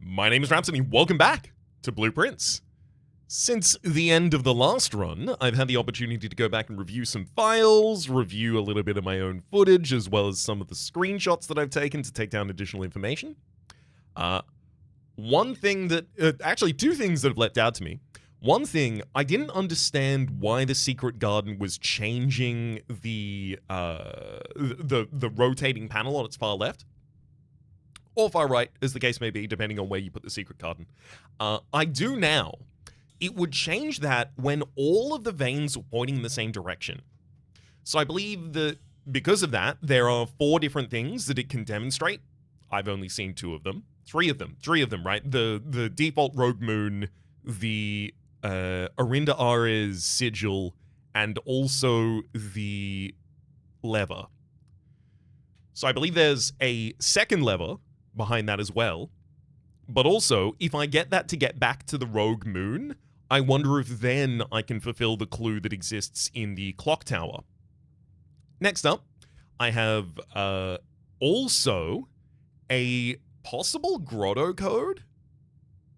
My name is Rhapsody. Welcome back to Blueprints. Since the end of the last run, I've had the opportunity to go back and review some files, review a little bit of my own footage, as well as some of the screenshots that I've taken to take down additional information. One thing that, actually two things that have leapt out to me. One thing, I didn't understand why the secret garden was changing the rotating panel on its far left. Or far right, as the case may be, depending on where you put the secret garden. I do now. It would change that when all of the veins were pointing in the same direction. So I believe that because of that, there are 4 different things that it can demonstrate. I've only seen 2 of them. 3 of them, right? The default Rogue Moon, the Arinda Ares sigil, and also the lever. So I believe there's a second lever behind that as well. But also, if I get that to get back to the Rogue Moon, I wonder if then I can fulfill the clue that exists in the clock tower. Next up, I have also a possible grotto code.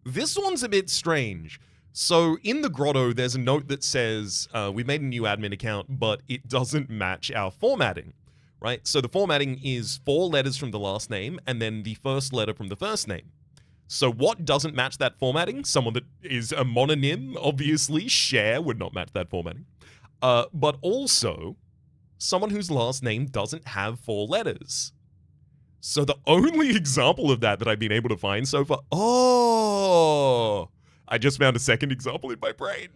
This one's a bit strange. So in the grotto, there's a note that says, we made a new admin account, but it doesn't match our formatting, right? So the formatting is 4 letters from the last name and then the first letter from the first name. So what doesn't match that formatting? Someone that is a mononym, obviously. Cher would not match that formatting. But also, someone whose last name doesn't have 4 letters. So the only example of that I've been able to find so far... Oh! I just found a second example in my brain.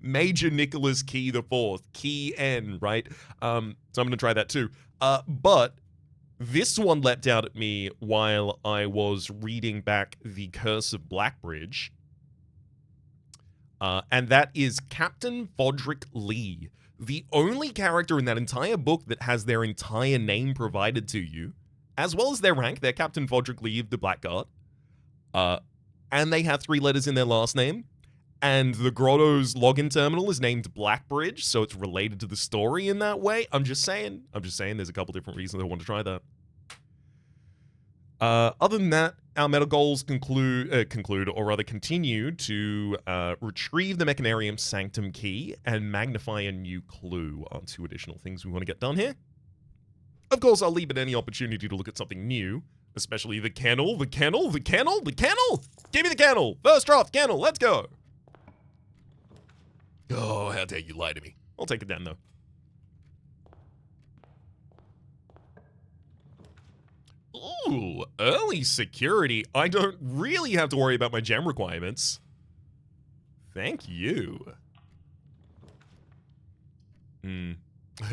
Major Nicholas Key IV. Key N, right? So I'm going to try that too. But... this one leapt out at me while I was reading back The Curse of Blackbridge. And that is Captain Fodrick Lee. The only character in that entire book that has their entire name provided to you, as well as their rank. They're Captain Fodrick Lee of the Blackguard. And they have 3 letters in their last name. And the Grotto's login terminal is named Blackbridge, so it's related to the story in that way. I'm just saying there's a couple different reasons I want to try that. Other than that, our meta goals conclude, or rather continue to retrieve the Mechanarium Sanctum key and magnify a new clue are 2 additional things we want to get done here. Of course, I'll leave it any opportunity to look at something new, especially the kennel. Give me the kennel! First draft, kennel, let's go! Oh, how dare you lie to me. I'll take it down, though. Ooh, early security. I don't really have to worry about my gem requirements. Thank you. I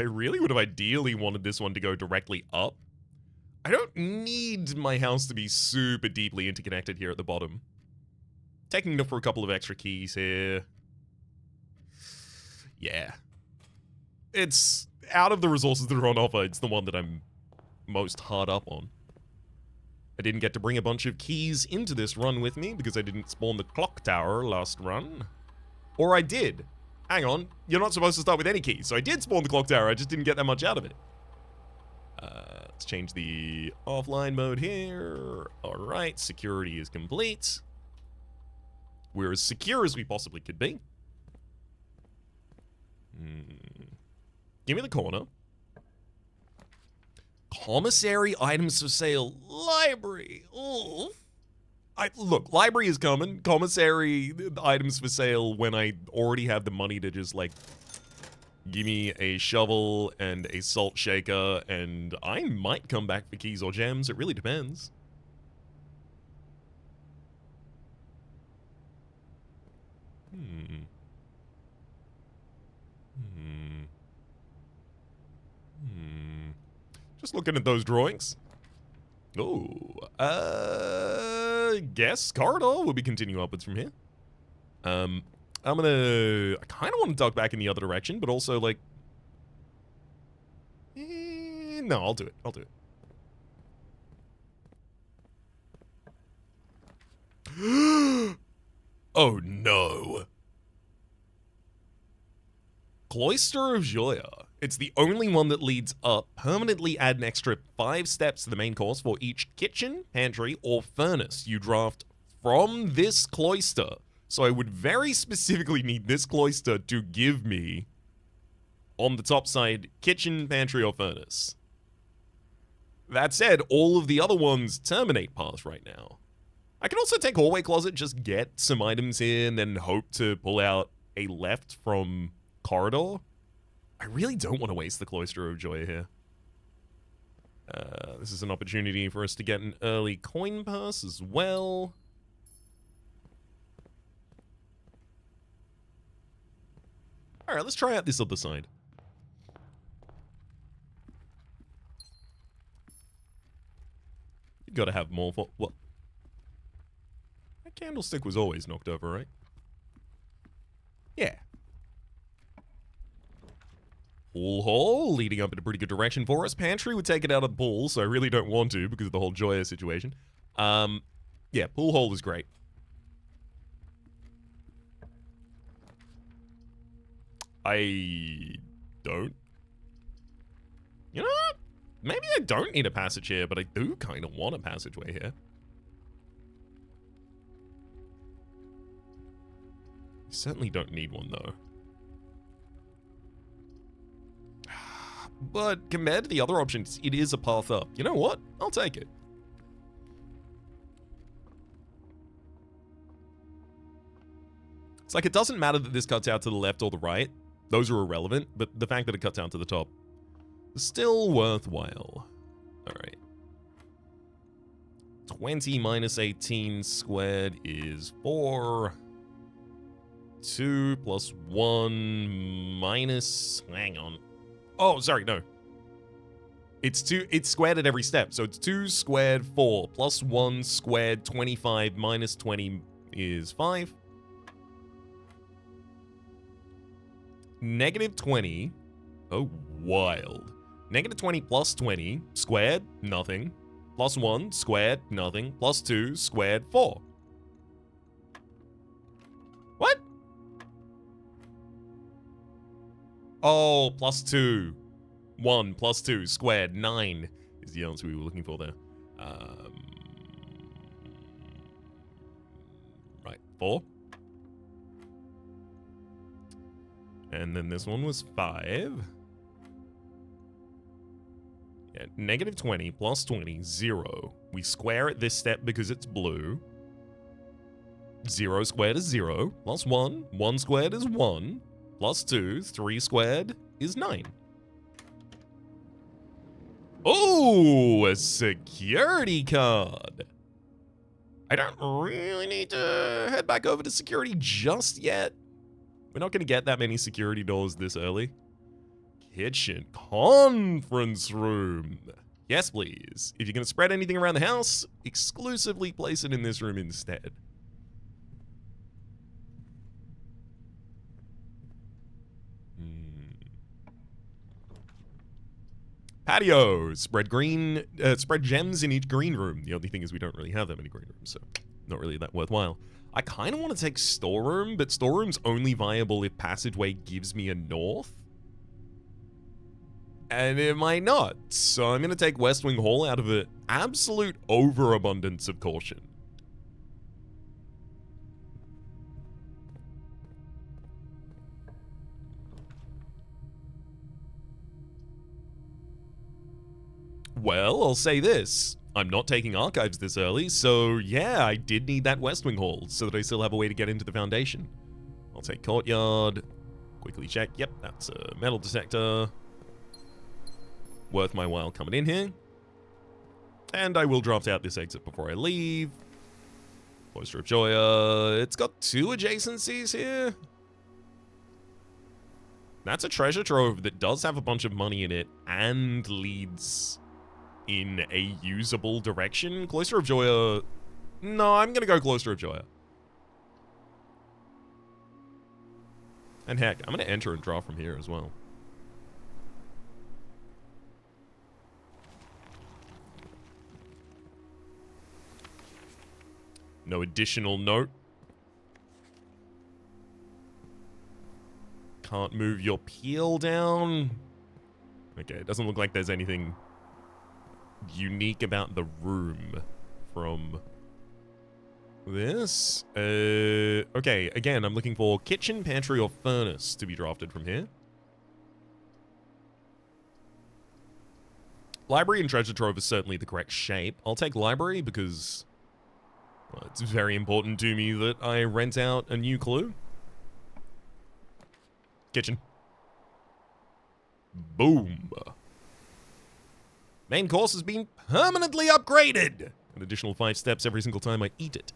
really would have ideally wanted this one to go directly up. I don't need my house to be super deeply interconnected here at the bottom. Taking enough for a couple of extra keys here. Yeah. It's out of the resources that are on offer, it's the one that I'm most hard up on. I didn't get to bring a bunch of keys into this run with me because I didn't spawn the clock tower last run. Or I did. Hang on, you're not supposed to start with any keys. So I did spawn the clock tower, I just didn't get that much out of it. Let's change the offline mode here. Alright, security is complete. We're as secure as we possibly could be. Give me the corner. Commissary items for sale. Library. Ooh. Look, library is coming. Commissary items for sale when I already have the money to just, like, give me a shovel and a salt shaker, and I might come back for keys or gems. It really depends. Just looking at those drawings. Oh, guess corridor will be continuing upwards from here. I kind of want to duck back in the other direction, but also, like, no, I'll do it. Oh, no. Cloister of Joya. It's the only one that leads up. Permanently add an extra 5 steps to the main course for each kitchen, pantry, or furnace you draft from this cloister. So I would very specifically need this cloister to give me, on the top side, kitchen, pantry, or furnace. That said, all of the other ones terminate paths right now. I can also take hallway closet, just get some items here, and then hope to pull out a left from corridor. I really don't want to waste the Cloister of Joy here. This is an opportunity for us to get an early coin purse as well. Alright, let's try out this other side. You've got to have more for... What? That candlestick was always knocked over, right? Yeah. Pool hall, leading up in a pretty good direction for us. Pantry would take it out of the pool, so I really don't want to because of the whole Joya situation. Yeah, pool hall is great. I don't. You know what? Maybe I don't need a passage here, but I do kind of want a passageway here. I certainly don't need one, though. But compared to the other options, it is a path up. You know what? I'll take it. It's like it doesn't matter that this cuts out to the left or the right. Those are irrelevant, but the fact that it cuts out to the top is still worthwhile. Alright. 20 minus 18 squared is 4. 2 plus 1 minus... Hang on. Oh, sorry, no. It's squared at every step. So it's 2 squared 4 plus 1 squared 25 minus 20 is 5. Negative 20. Oh, wild. Negative 20 plus 20 squared, nothing. Plus 1 squared, nothing. Plus 2 squared 4. What? Oh, plus 2. 1 plus 2 squared 9 is the answer we were looking for there. Right, 4. And then this one was 5. Yeah, negative 20 plus 20, 0. We square at this step because it's blue. 0 squared is 0. Plus 1. 1 squared is 1. Plus 2. 3 squared is 9. Oh, a security card. I don't really need to head back over to security just yet. We're not going to get that many security doors this early. Kitchen. Conference room. Yes, please. If you're going to spread anything around the house, exclusively place it in this room instead. Patio. Spread gems in each green room. The only thing is we don't really have that many green rooms, so not really that worthwhile. I kind of want to take storeroom, but storeroom's only viable if passageway gives me a north. And it might not. So I'm going to take West Wing Hall out of an absolute overabundance of caution. Well, I'll say this. I'm not taking archives this early, so yeah, I did need that West Wing Hall so that I still have a way to get into the Foundation. I'll take Courtyard. Quickly check. Yep, that's a metal detector. Worth my while coming in here. And I will draft out this exit before I leave. Cloister of Joya. It's got 2 adjacencies here. That's a treasure trove that does have a bunch of money in it and leads in a usable direction. Cloister of Joya... No, I'm going to go Cloister of Joya. And heck, I'm going to enter and draw from here as well. No additional note. Can't move your peel down. Okay, it doesn't look like there's anything unique about the room from this. Okay, again, I'm looking for kitchen, pantry, or furnace to be drafted from here. Library and treasure trove is certainly the correct shape. I'll take library because well, it's very important to me that I rent out a new clue. Kitchen. Boom. Main course has been permanently upgraded. An additional 5 steps every single time I eat it.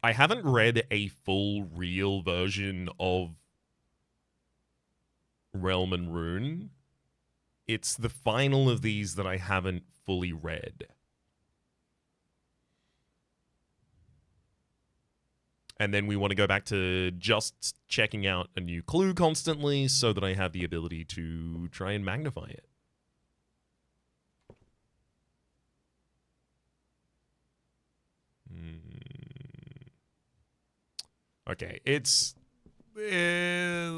I haven't read a full real version of Realm and Rune. It's the final of these that I haven't fully read. And then we want to go back to just checking out a new clue constantly so that I have the ability to try and magnify it. Okay, it's a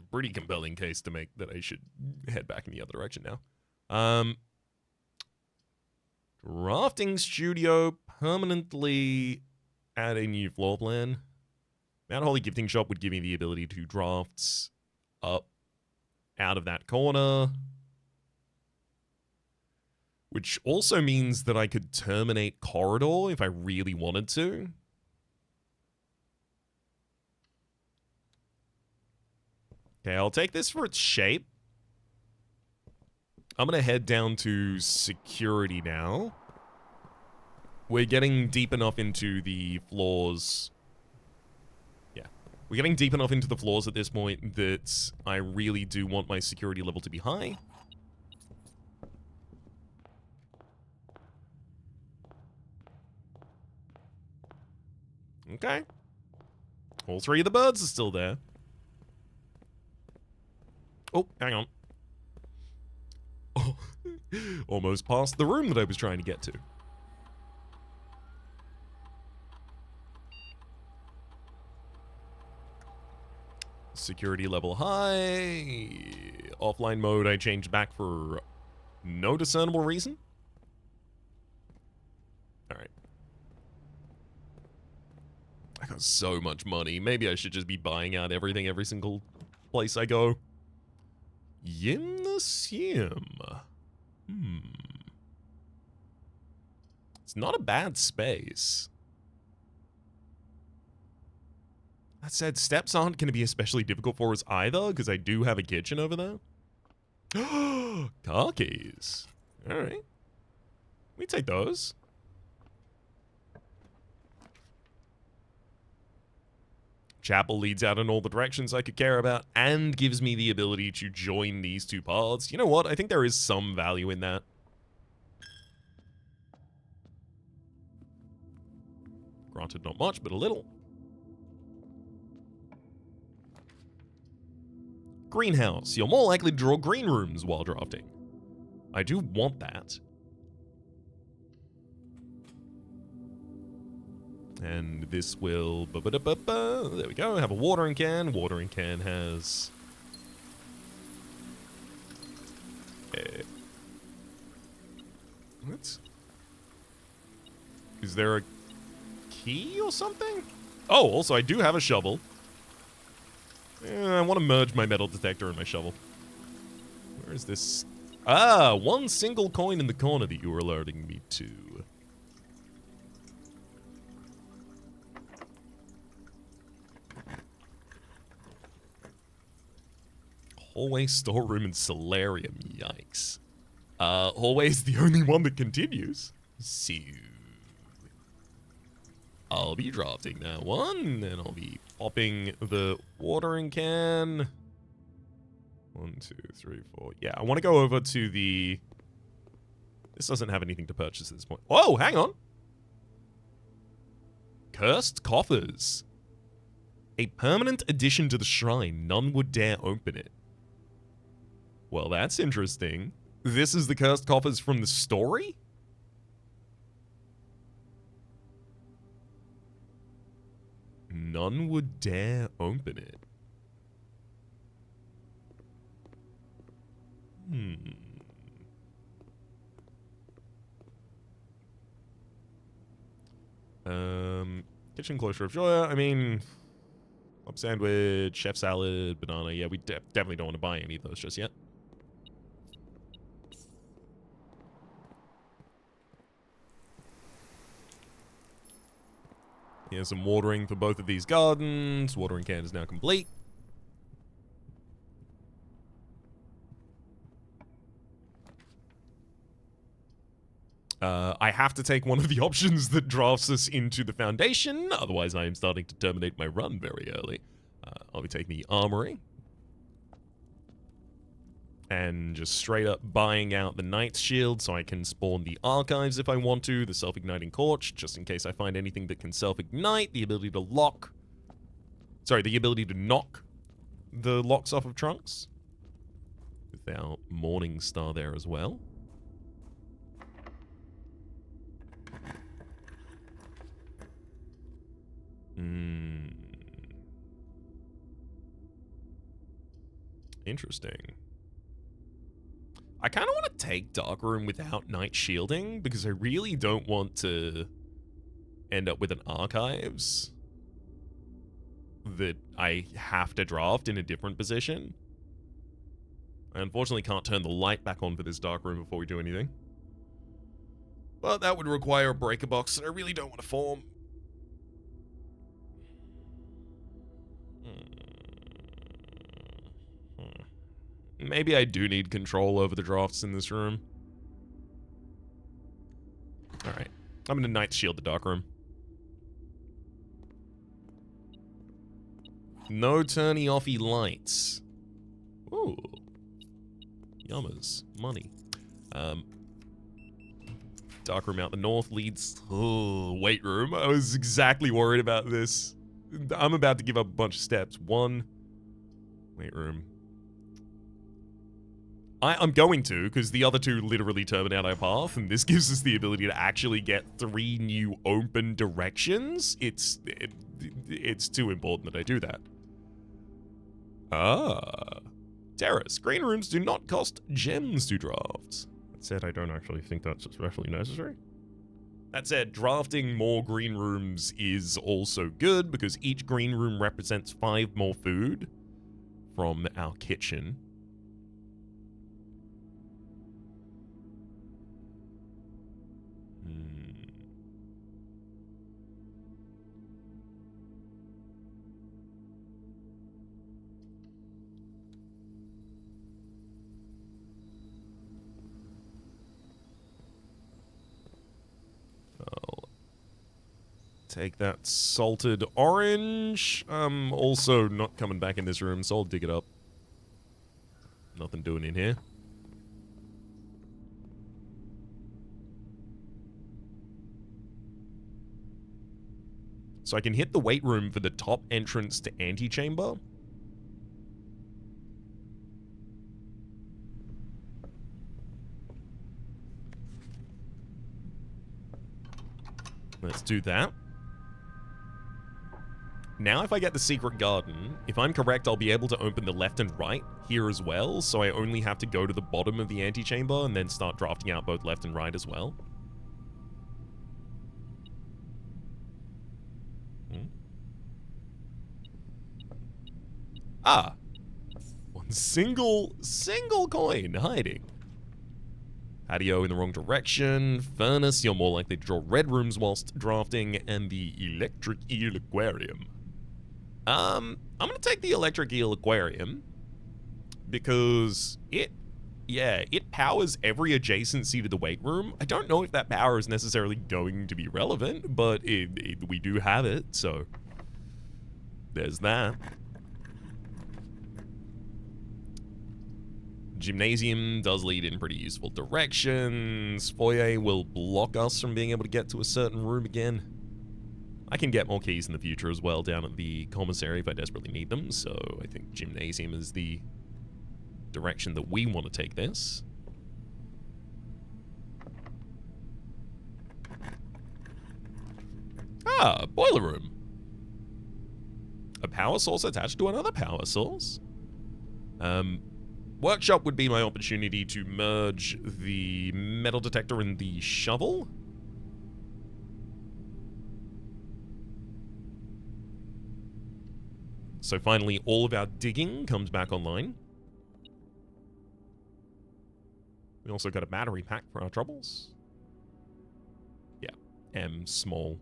pretty compelling case to make that I should head back in the other direction now. Drafting studio, permanently add a new floor plan. Mount Holly Gifting Shop would give me the ability to draft up out of that corner. Which also means that I could terminate corridor if I really wanted to. Okay, I'll take this for its shape. I'm going to head down to security now. We're getting deep enough into the floors. Yeah. We're getting deep enough into the floors at this point that I really do want my security level to be high. Okay. All 3 of the birds are still there. Oh, hang on. Oh, almost past the room that I was trying to get to. Security level high. Offline mode I changed back for no discernible reason. Alright. I got so much money. Maybe I should just be buying out everything every single place I go. Gymnasium. It's not a bad space. That said, steps aren't going to be especially difficult for us either, because I do have a kitchen over there. Car keys. Alright. We take those. Chapel leads out in all the directions I could care about and gives me the ability to join these 2 paths. You know what? I think there is some value in that. Granted, not much, but a little. Greenhouse. You're more likely to draw green rooms while drafting. I do want that. And this will... There we go. Have a watering can. Watering can has... What? Is there a key or something? Oh, also I do have a shovel. I want to merge my metal detector and my shovel. Where is this? Ah, 1 single coin in the corner that you were alerting me to. Hallway, storeroom, and solarium. Yikes. Hallway is the only one that continues. So, I'll be drafting that one, and I'll be popping the watering can. 1, 2, 3, 4. Yeah, I want to go over to the... This doesn't have anything to purchase at this point. Oh, hang on. Cursed coffers. A permanent addition to the shrine. None would dare open it. Well, that's interesting. This is the cursed coffers from the story? None would dare open it. Kitchen closure of joy. I mean, club sandwich, chef salad, banana. Yeah, we definitely don't want to buy any of those just yet. Here's some watering for both of these gardens. Watering can is now complete. I have to take one of the options that drafts us into the foundation, otherwise I am starting to terminate my run very early. I'll be taking the armory. And just straight up buying out the Knight's Shield so I can spawn the archives if I want to, the self-igniting torch, just in case I find anything that can self-ignite, the ability to lock... Sorry, the ability to knock the locks off of trunks. With our Morning Star there as well. Interesting. I kind of want to take Darkroom without Night Shielding, because I really don't want to end up with an Archives that I have to draft in a different position. I unfortunately can't turn the light back on for this Darkroom before we do anything. But that would require a breaker box that I really don't want to form. Maybe I do need control over the drafts in this room. Alright. I'm gonna Night Shield the Darkroom. No turny-offy lights. Ooh. Yummers. Money. Darkroom out the north leads... Oh, weight room. I was exactly worried about this. I'm about to give up a bunch of steps. One. Weight room. I'm going to, because the other two literally terminate our path, and this gives us the ability to actually get 3 new open directions. It's too important that I do that. Ah. Terrace. Green rooms do not cost gems to draft. That said, I don't actually think that's especially necessary. That said, drafting more green rooms is also good, because each green room represents 5 more food from our kitchen. I'll take that salted orange. Also not coming back in this room, so I'll dig it up. Nothing doing in here. So I can hit the weight room for the top entrance to antechamber. Let's do that. Now if I get the secret garden, if I'm correct, I'll be able to open the left and right here as well, so I only have to go to the bottom of the antechamber and then start drafting out both left and right as well. Ah. One single coin hiding. Patio in the wrong direction. Furnace, you're more likely to draw red rooms whilst drafting. And the electric eel aquarium. I'm gonna take the electric eel aquarium. Because it powers every adjacency to the weight room. I don't know if that power is necessarily going to be relevant, but we do have it, so there's that. Gymnasium does lead in pretty useful directions. Foyer will block us from being able to get to a certain room again. I can get more keys in the future as well down at the commissary if I desperately need them, so I think Gymnasium is the direction that we want to take this. Ah, boiler room. A power source attached to another power source. Workshop would be my opportunity to merge the metal detector and the shovel. So finally, all of our digging comes back online. We also got a battery pack for our troubles. Yeah, M small.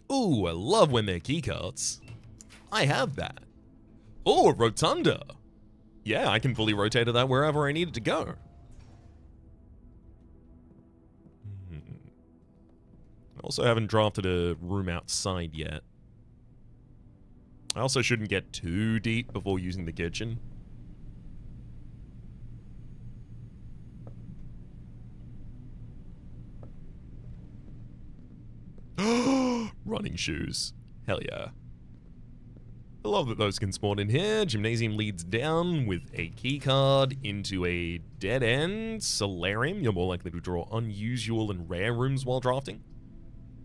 Ooh, I love when they're keycards. I have that. Oh, a rotunda. Yeah, I can fully rotate that wherever I need it to go. I also haven't drafted a room outside yet. I also shouldn't get too deep before using the kitchen. Running shoes. Hell yeah. I love that those can spawn in here. Gymnasium leads down with a keycard into a dead end. Solarium, you're more likely to draw unusual and rare rooms while drafting.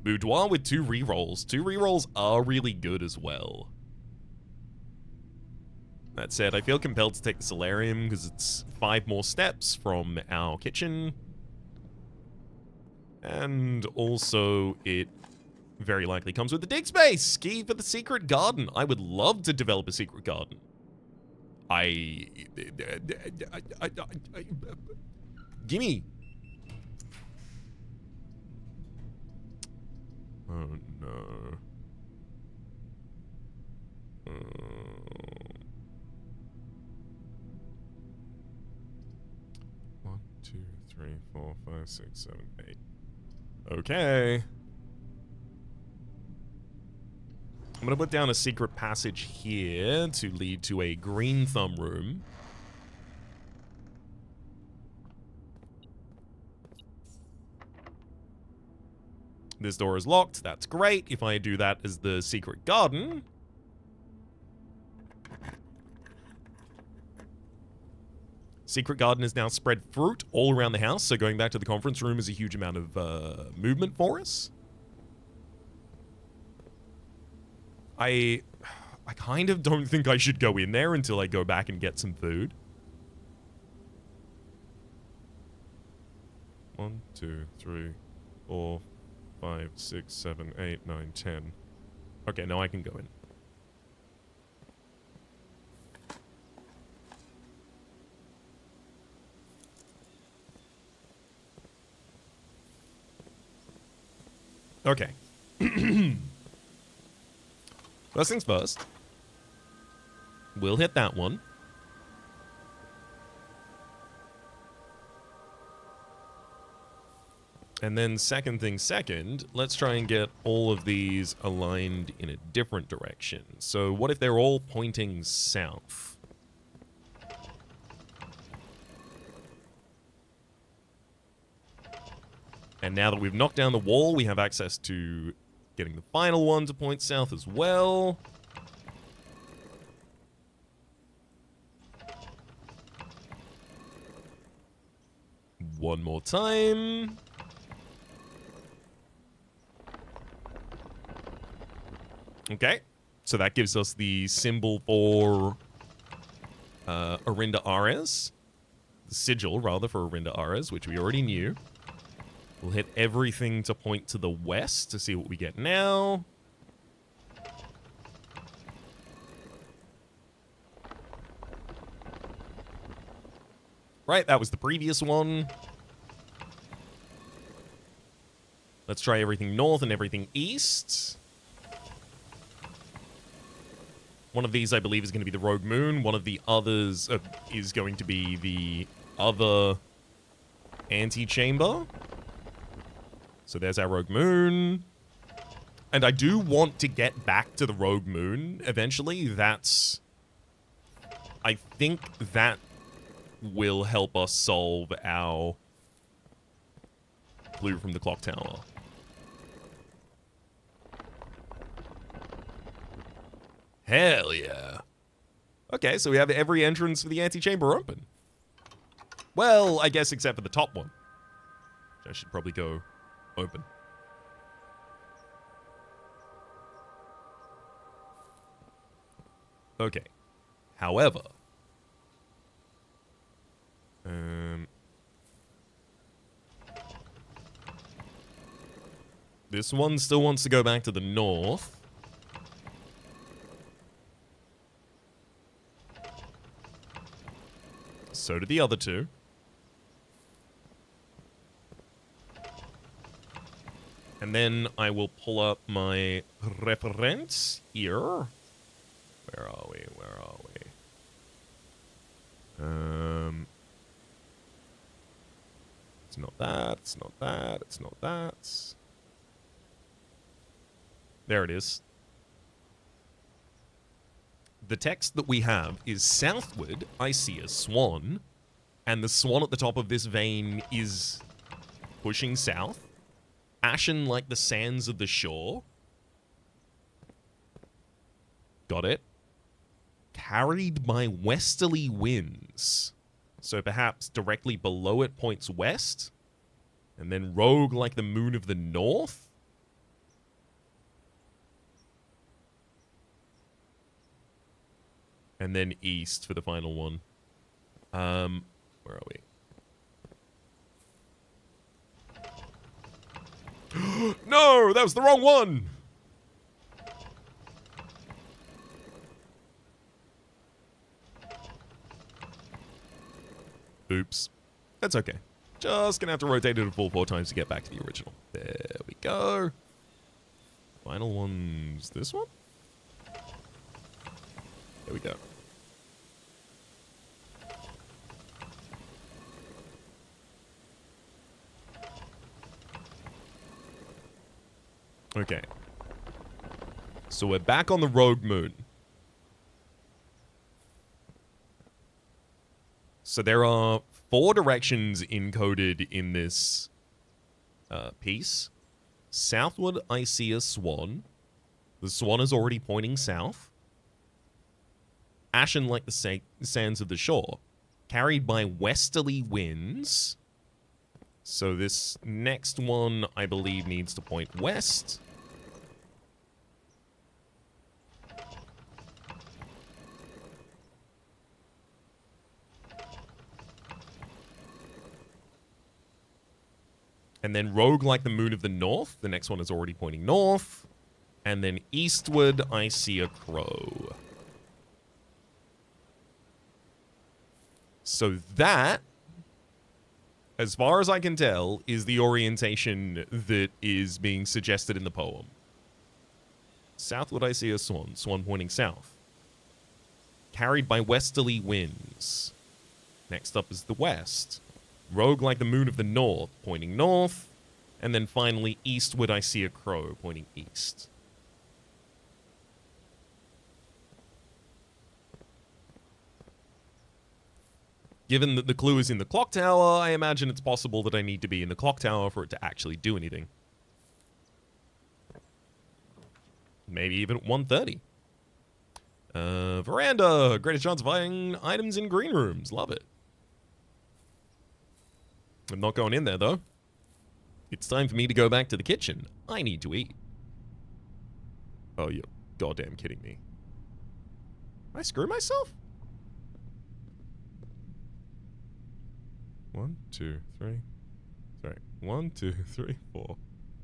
Boudoir with 2 rerolls. 2 rerolls are really good as well. That said, I feel compelled to take the solarium because it's 5 more steps from our kitchen. And also, it very likely comes with the dig space. Key for the secret garden. I would love to develop a secret garden. Gimme. Oh no. 1, 2, 3, 4, 5, 6, 7, 8. Okay. I'm going to put down a secret passage here to lead to a green thumb room. This door is locked. That's great. If I do that as the secret garden... Secret garden is now spread fruit all around the house, so going back to the conference room is a huge amount of movement for us. I kind of don't think I should go in there until I go back and get some food. 1, 2, 3, 4, 5, 6, 7, 8, 9, 10. Okay, now I can go in. Okay. First things first. We'll hit that one. And then second thing second, let's try and get all of these aligned in a different direction. So what if they're all pointing south? And now that we've knocked down the wall, we have access to getting the final one to point south as well. One more time. Okay, so that gives us the symbol for Arinda Ares. The sigil, rather, for Arinda Ares, which we already knew. We'll hit everything to point to the west to see what we get now. Right, that was the previous one. Let's try everything north and everything east. One of these, I believe, is going to be the Rogue Moon. One of the others is going to be the other antechamber. So there's our Rogue Moon. And I do want to get back to the Rogue Moon eventually. That's I think that will help us solve our clue from the clock tower. Hell yeah. Okay, so we have every entrance for the antechamber open. Well, I guess except for the top one. Which I should probably go open. Okay. However, this one still wants to go back to the north. So do the other two. And then I will pull up my reference here. Where are we? Where are we? It's not that. It's not that. It's not that. There it is. The text that we have is southward, I see a swan, and the swan at the top of this vein is pushing south, ashen like the sands of the shore. Got it. Carried by westerly winds. So perhaps directly below it points west, and then rogue like the moon of the north. And then east for the final one. Where are we? No, that was the wrong one. Oops. That's okay. Just gonna have to rotate it a full 4 times to get back to the original. There we go. Final one's this one? There we go. Okay. So we're back on the rogue moon. So there are 4 directions encoded in this piece. Southward, I see a swan. The swan is already pointing south. Ashen like the sands of the shore. Carried by westerly winds. So this next one, I believe, needs to point west. And then rogue like the moon of the north. The next one is already pointing north. And then eastward, I see a crow. So that, as far as I can tell, is the orientation that is being suggested in the poem. Southward, I see a swan. Swan pointing south. Carried by westerly winds. Next up is the west. Rogue like the moon of the north, pointing north. And then finally, eastward, I see a crow, pointing east. Given that the clue is in the clock tower, I imagine it's possible that I need to be in the clock tower for it to actually do anything. Maybe even at 1:30. Veranda! Greater chance of finding items in green rooms. Love it. I'm not going in there, though. It's time for me to go back to the kitchen. I need to eat. Oh, you're goddamn kidding me. I screw myself? 1, 2, 3. Sorry. 1, 2, 3, 4,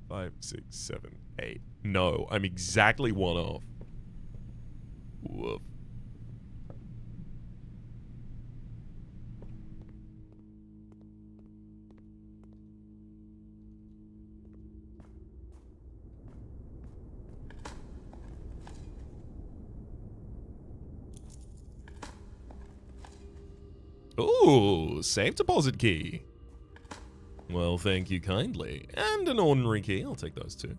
5, 6, 7, 8. No, I'm exactly 1 off. Woof. Ooh, safe deposit key. Well, thank you kindly. And an ordinary key. I'll take those 2.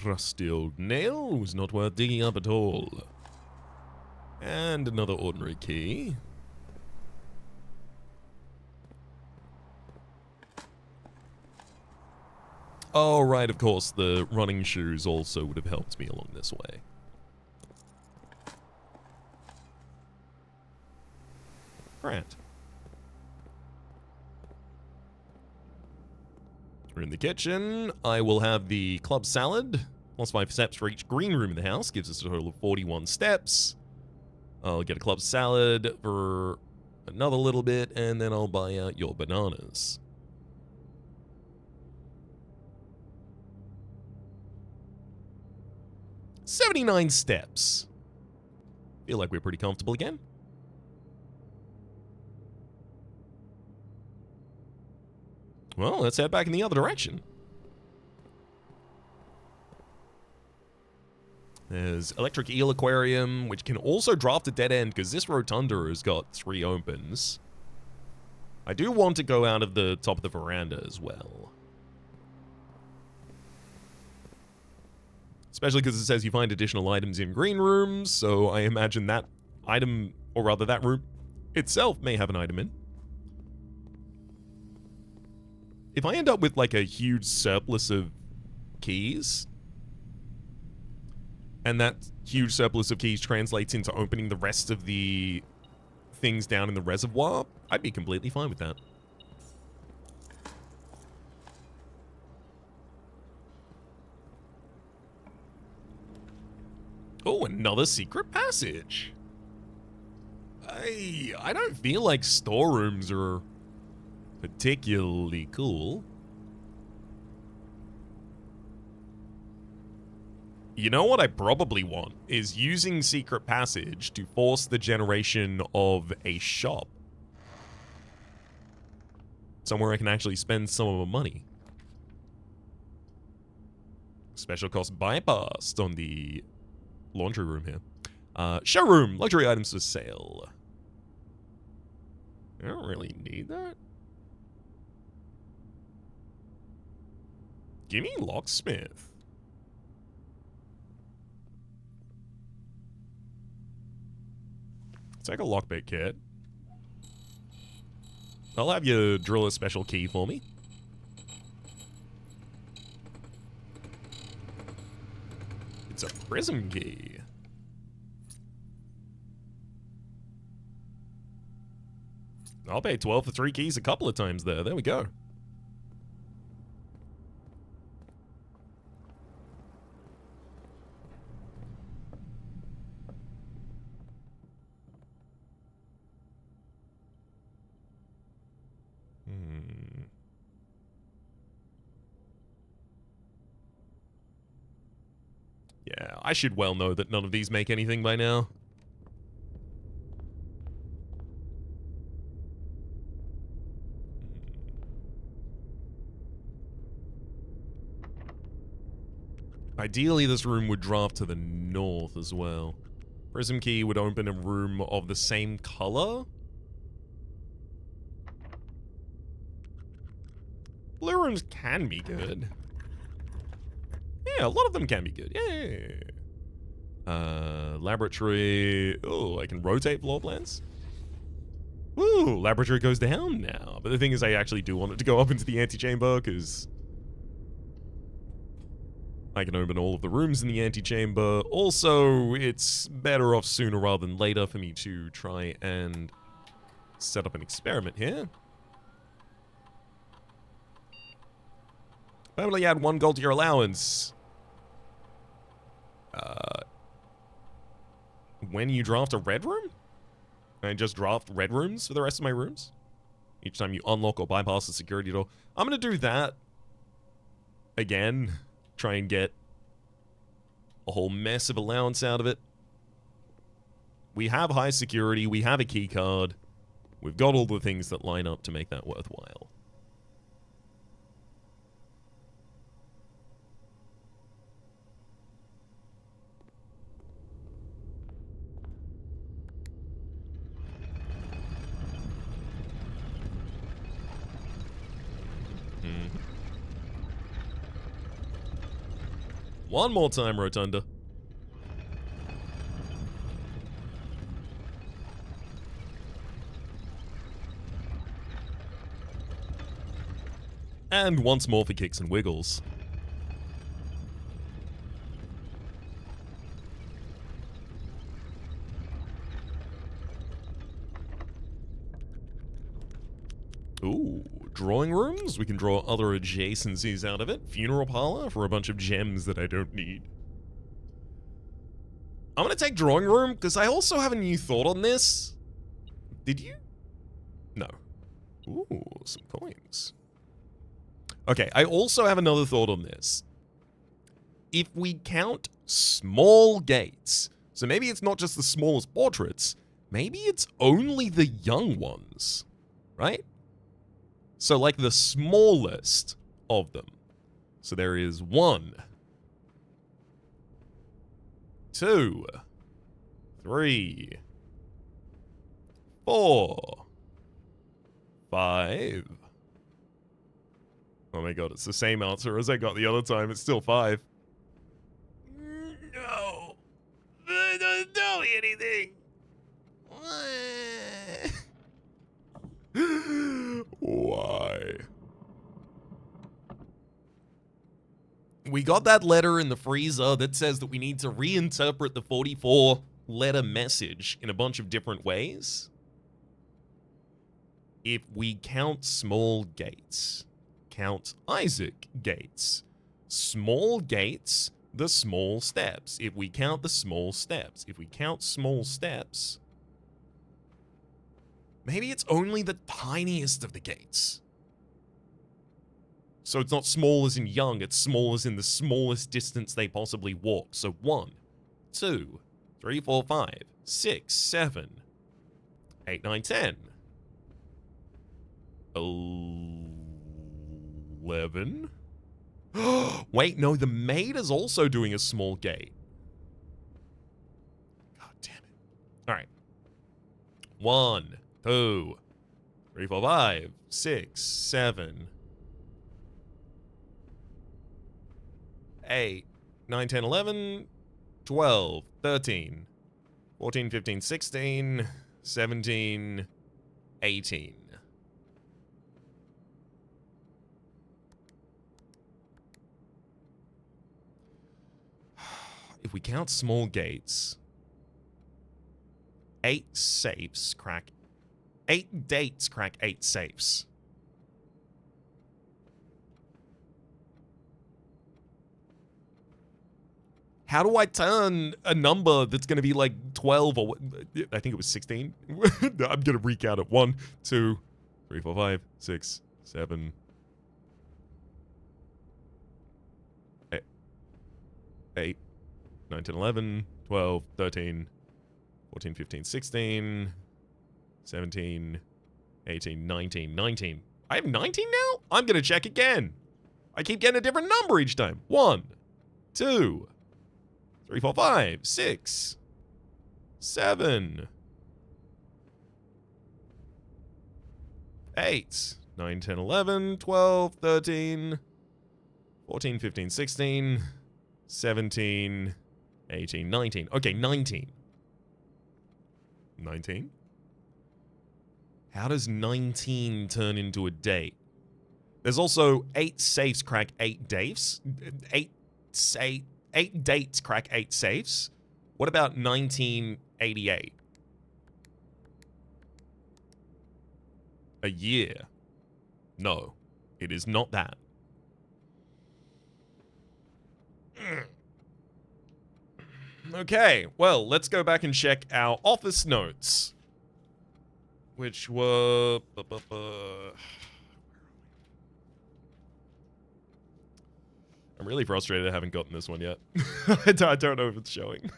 rusty old nail was not worth digging up at all. And another ordinary key. Oh, right, of course, the running shoes also would have helped me along this way. Right. We're in the kitchen. I will have the club salad. Plus 5 steps for each green room in the house. Gives us a total of 41 steps. I'll get a club salad for another little bit, and then I'll buy out your bananas. $79 steps. Feel like we're pretty comfortable again. Well, let's head back in the other direction. There's Electric Eel Aquarium, which can also draft a dead end because this rotunda has got 3 opens. I do want to go out of the top of the veranda as well. Especially because it says you find additional items in green rooms, so I imagine that item, or rather that room itself, may have an item in. If I end up with like a huge surplus of keys, and that huge surplus of keys translates into opening the rest of the things down in the reservoir, I'd be completely fine with that. Oh, another secret passage. I don't feel like storerooms are particularly cool. You know what I probably want is using secret passage to force the generation of a shop. Somewhere I can actually spend some of my money. Special cost bypassed on the laundry room here. Showroom, luxury items for sale. I don't really need that. Give me locksmith. Take a lockpick kit. I'll have you drill a special key for me. It's a prism key. I'll pay 12 for 3 keys a couple of times there. There we go. Yeah, I should well know that none of these make anything by now. Ideally, this room would draft to the north as well. Prism key would open a room of the same color. Blue rooms can be good. Yeah, a lot of them can be good. Yeah. Laboratory. Oh, I can rotate floor plans. Ooh, laboratory goes down now. But the thing is, I actually do want it to go up into the antechamber because I can open all of the rooms in the antechamber. Also, it's better off sooner rather than later for me to try and set up an experiment here. Permanently add 1 gold to your allowance. When you draft a red room? I just draft red rooms for the rest of my rooms? Each time you unlock or bypass the security door. I'm going to do that again. Try and get a whole mess of allowance out of it. We have high security. We have a key card. We've got all the things that line up to make that worthwhile. One more time, Rotunda. And once more for kicks and wiggles. Ooh, drawing rooms? We can draw other adjacencies out of it. Funeral parlor for a bunch of gems that I don't need. I'm gonna take drawing room because I also have a new thought on this. Did you? No. Ooh, some coins. Okay, I also have another thought on this. If we count small gates, so maybe it's not just the smallest portraits, maybe it's only the young ones, right? So like the smallest of them. So there is 1, 2, 3, 4, 5. Oh my god, it's the same answer as I got the other time. It's still 5. No. That doesn't tell me anything. Why? We got that letter in the freezer that says that we need to reinterpret the 44-letter message in a bunch of different ways. If we count small gates, count Isaac gates. Small gates, the small steps. If we count the small steps, maybe it's only the tiniest of the gates. So it's not small as in young, it's small as in the smallest distance they possibly walk. So 1, 2, 3, 4, 5, 6, 7, 8, 9, 10. 11? Wait, no, the maid is also doing a small gate. God damn it. Alright. 1, 2, 3, 4, 5, 6, 7, 8, 9, 10, 11, 12, 13, 14, 15, 16, 17, 18. If we count small gates, 8 safes crack 8 dates crack 8 safes. How do I turn a number that's going to be like 12 or I think it was 16? I'm going to recount it. 1, 2, 3, 4, 5, 6, 7, 8, 9, 10, 11, 12, 13, 14, 15, 16, 17, 18, 19, 19. I have 19 now? I'm going to check again. I keep getting a different number each time. 1, 2, 3, 4, 5, 6, 7, 8, 9, 10, 11, 12, 13, 14, 15, 16, 17, 18, 19. Okay, 19. 19? How does 19 turn into a date? There's also 8 safes crack 8 dates. 8 dates crack 8 safes. What about 1988? A year. No, it is not that. Okay, well, let's go back and check our office notes. Which were... I'm really frustrated I haven't gotten this one yet. I don't know if it's showing.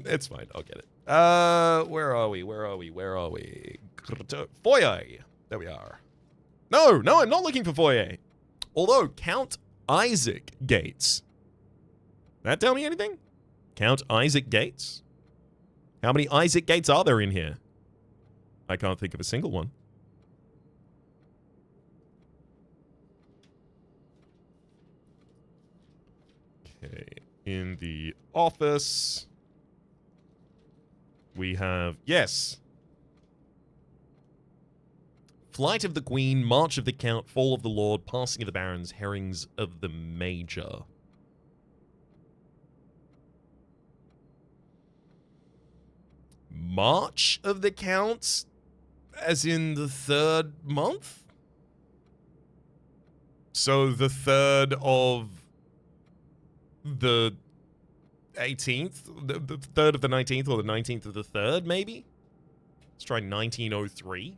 It's fine. I'll get it. Where are we? Foyer. There we are. No, I'm not looking for foyer. Although, count Isaac Gates. That tell me anything? Count Isaac Gates? How many Isaac Gates are there in here? I can't think of a single one. Okay, in the office, we have, yes, Flight of the Queen, March of the Count, Fall of the Lord, Passing of the Barons, Herrings of the Major. March of the Count, as in the 3rd month? So the 3rd of the 18th? The 3rd of the 19th, or the 19th of the 3rd, maybe? Let's try 1903.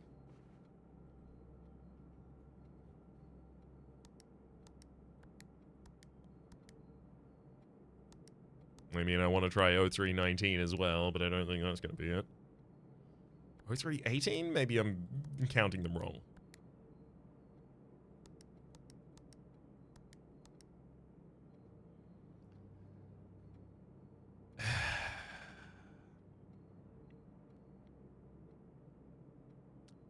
I mean, I want to try 0319 as well, but I don't think that's going to be it. 0318? Maybe I'm counting them wrong.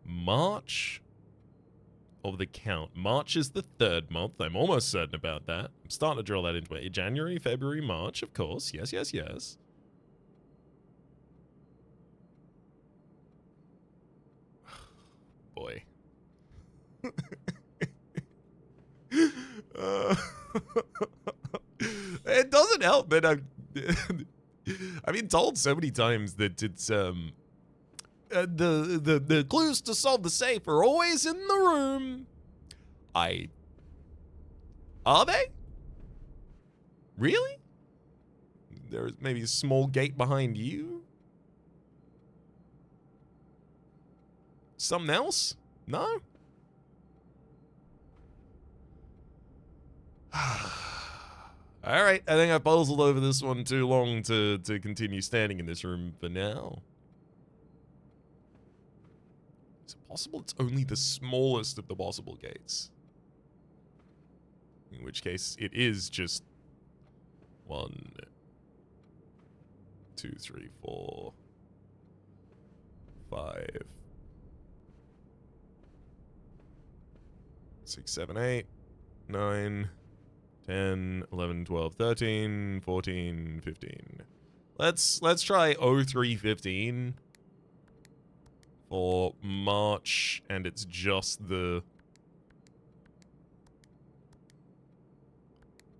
March of the Count. March is the 3rd month. I'm almost certain about that. I'm starting to drill that into it. January, February, March, of course. Yes, yes, yes. Boy. It doesn't help, but I've been told so many times that it's the clues to solve the safe are always in the room. Are they? Really? There's maybe a small gate behind you? Something else? No? Alright, I think I've puzzled over this one too long to continue standing in this room for now. Is it possible it's only the smallest of the possible gates? In which case, it is just 1, 2, 3, 4, 5, 6, 7, 8, 9, 10, 11, 12, 13, 14, 15. Let's try 0315 for March, and it's just the...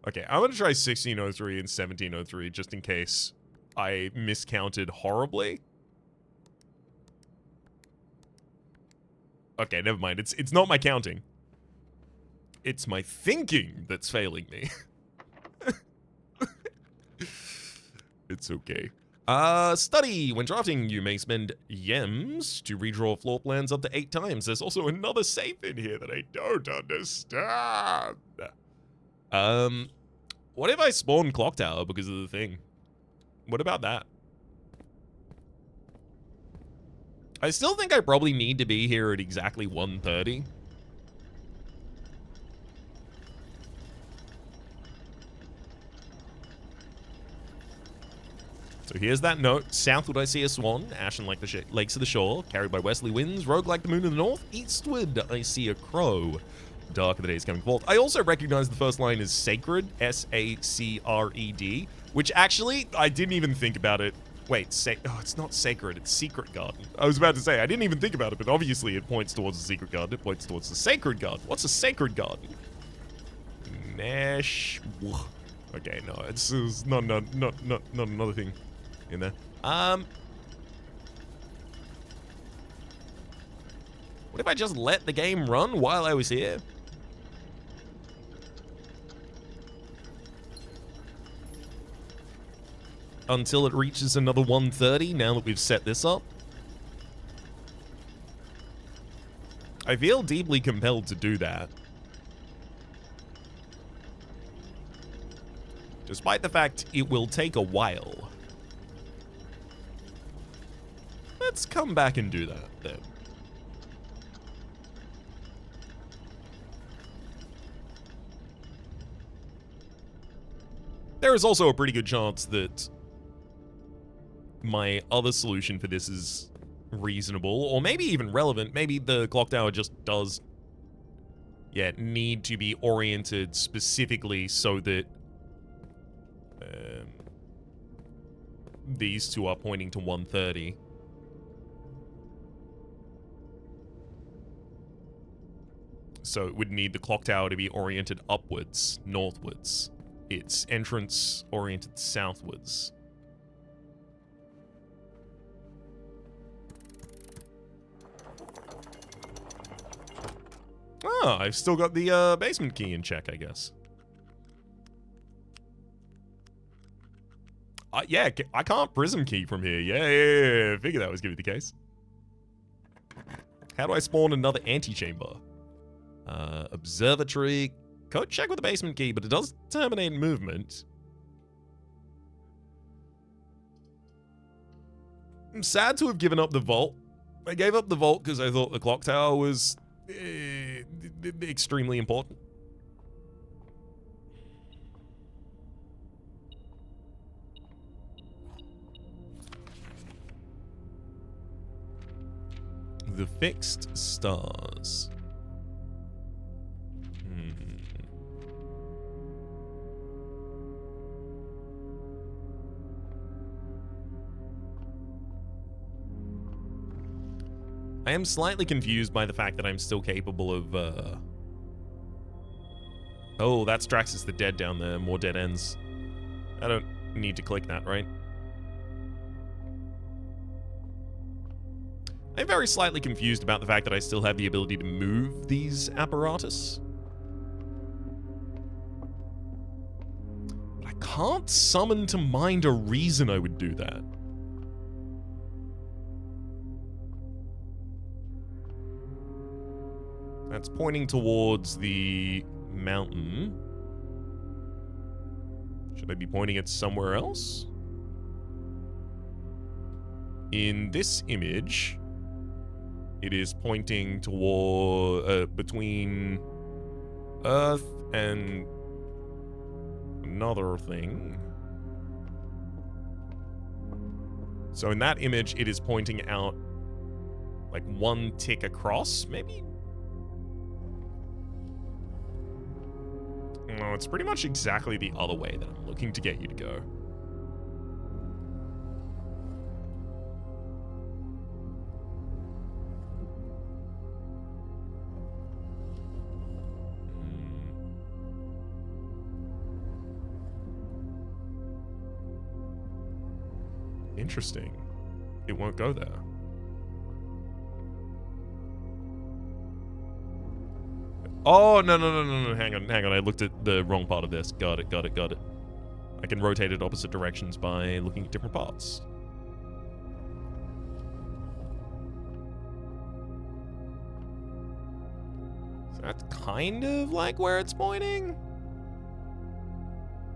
Okay, I'm gonna try 1603 and 1703 just in case I miscounted horribly. Okay, never mind. It's not my counting. It's my thinking that's failing me. It's okay. Study. When drafting, you may spend yems to redraw floor plans up to 8 times. There's also another safe in here that I don't understand. What if I spawn Clock Tower because of the thing? What about that? I still think I probably need to be here at exactly 1:30. So here's that note. Southward I see a swan, ashen like the lakes of the shore, carried by westerly winds, rogue like the moon in the north. Eastward I see a crow. Dark of the day is coming forth. I also recognize the first line is sacred, S-A-C-R-E-D, which actually, I didn't even think about it. Wait, it's not sacred, it's secret garden. I was about to say, I didn't even think about it, but obviously it points towards the secret garden. It points towards the sacred garden. What's a sacred garden? Mesh. Okay, no, it's not another thing in there. What if I just let the game run while I was here? Until it reaches another 1:30, now that we've set this up. I feel deeply compelled to do that. Despite the fact it will take a while. Let's come back and do that, then. There is also a pretty good chance that my other solution for this is reasonable, or maybe even relevant. Maybe the clock tower just does, need to be oriented specifically so that these two are pointing to 130. So it would need the clock tower to be oriented upwards, northwards. Its entrance oriented southwards. Oh, I've still got the basement key in check, I guess. Yeah, I can't prism key from here. Yeah. I figured that was going to be the case. How do I spawn another antechamber? Observatory. Code check with the basement key, but it does terminate movement. I'm sad to have given up the vault. I gave up the vault because I thought the clock tower was extremely important. The fixed stars. I am slightly confused by the fact that I'm still capable of, Oh, that's Draxus the Dead down there. More dead ends. I don't need to click that, right? I'm very slightly confused about the fact that I still have the ability to move these apparatus. But I can't summon to mind a reason I would do that. That's pointing towards the mountain. Should I be pointing it somewhere else? In this image, it is pointing toward between Earth and another thing. So in that image, it is pointing out like one tick across, maybe? No, it's pretty much exactly the other way that I'm looking to get you to go. Interesting. It won't go there. Oh, no. Hang on. I looked at the wrong part of this. Got it. I can rotate it opposite directions by looking at different parts. So that's kind of like where it's pointing.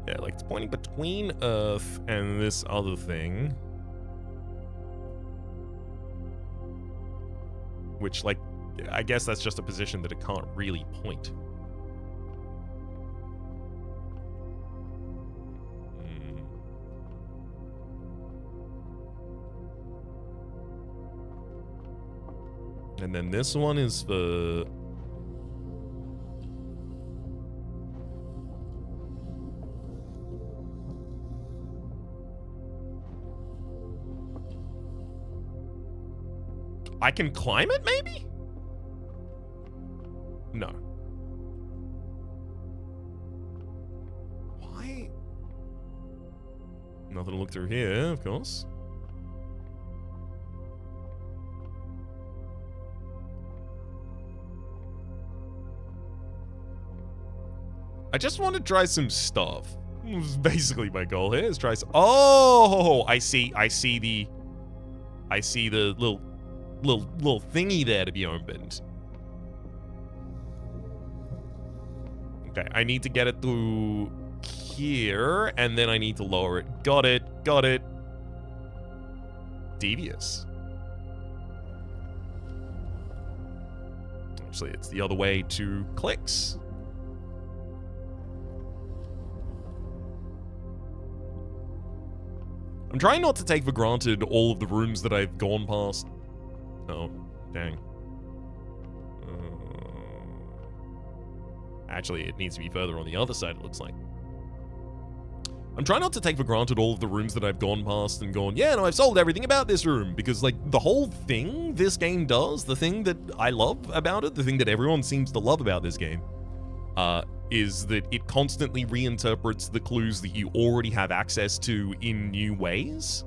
Yeah, like it's pointing between Earth and this other thing. Which, like, I guess that's just a position that it can't really point. And then this one is for... I can climb it, maybe? No. Why? Nothing to look through here, of course. I just want to try some stuff. Basically my goal here is try some... Oh, I see the little thingy there to be opened. Okay, I need to get it through here, and then I need to lower it. Got it. Devious. Actually, it's the other way to clicks. I'm trying not to take for granted all of the rooms that I've gone past. Oh, dang. Actually, it needs to be further on the other side, it looks like. I'm trying not to take for granted all of the rooms that I've gone past and gone, yeah, no, I've solved everything about this room, because, like, the whole thing this game does, the thing that I love about it, the thing that everyone seems to love about this game, is that it constantly reinterprets the clues that you already have access to in new ways.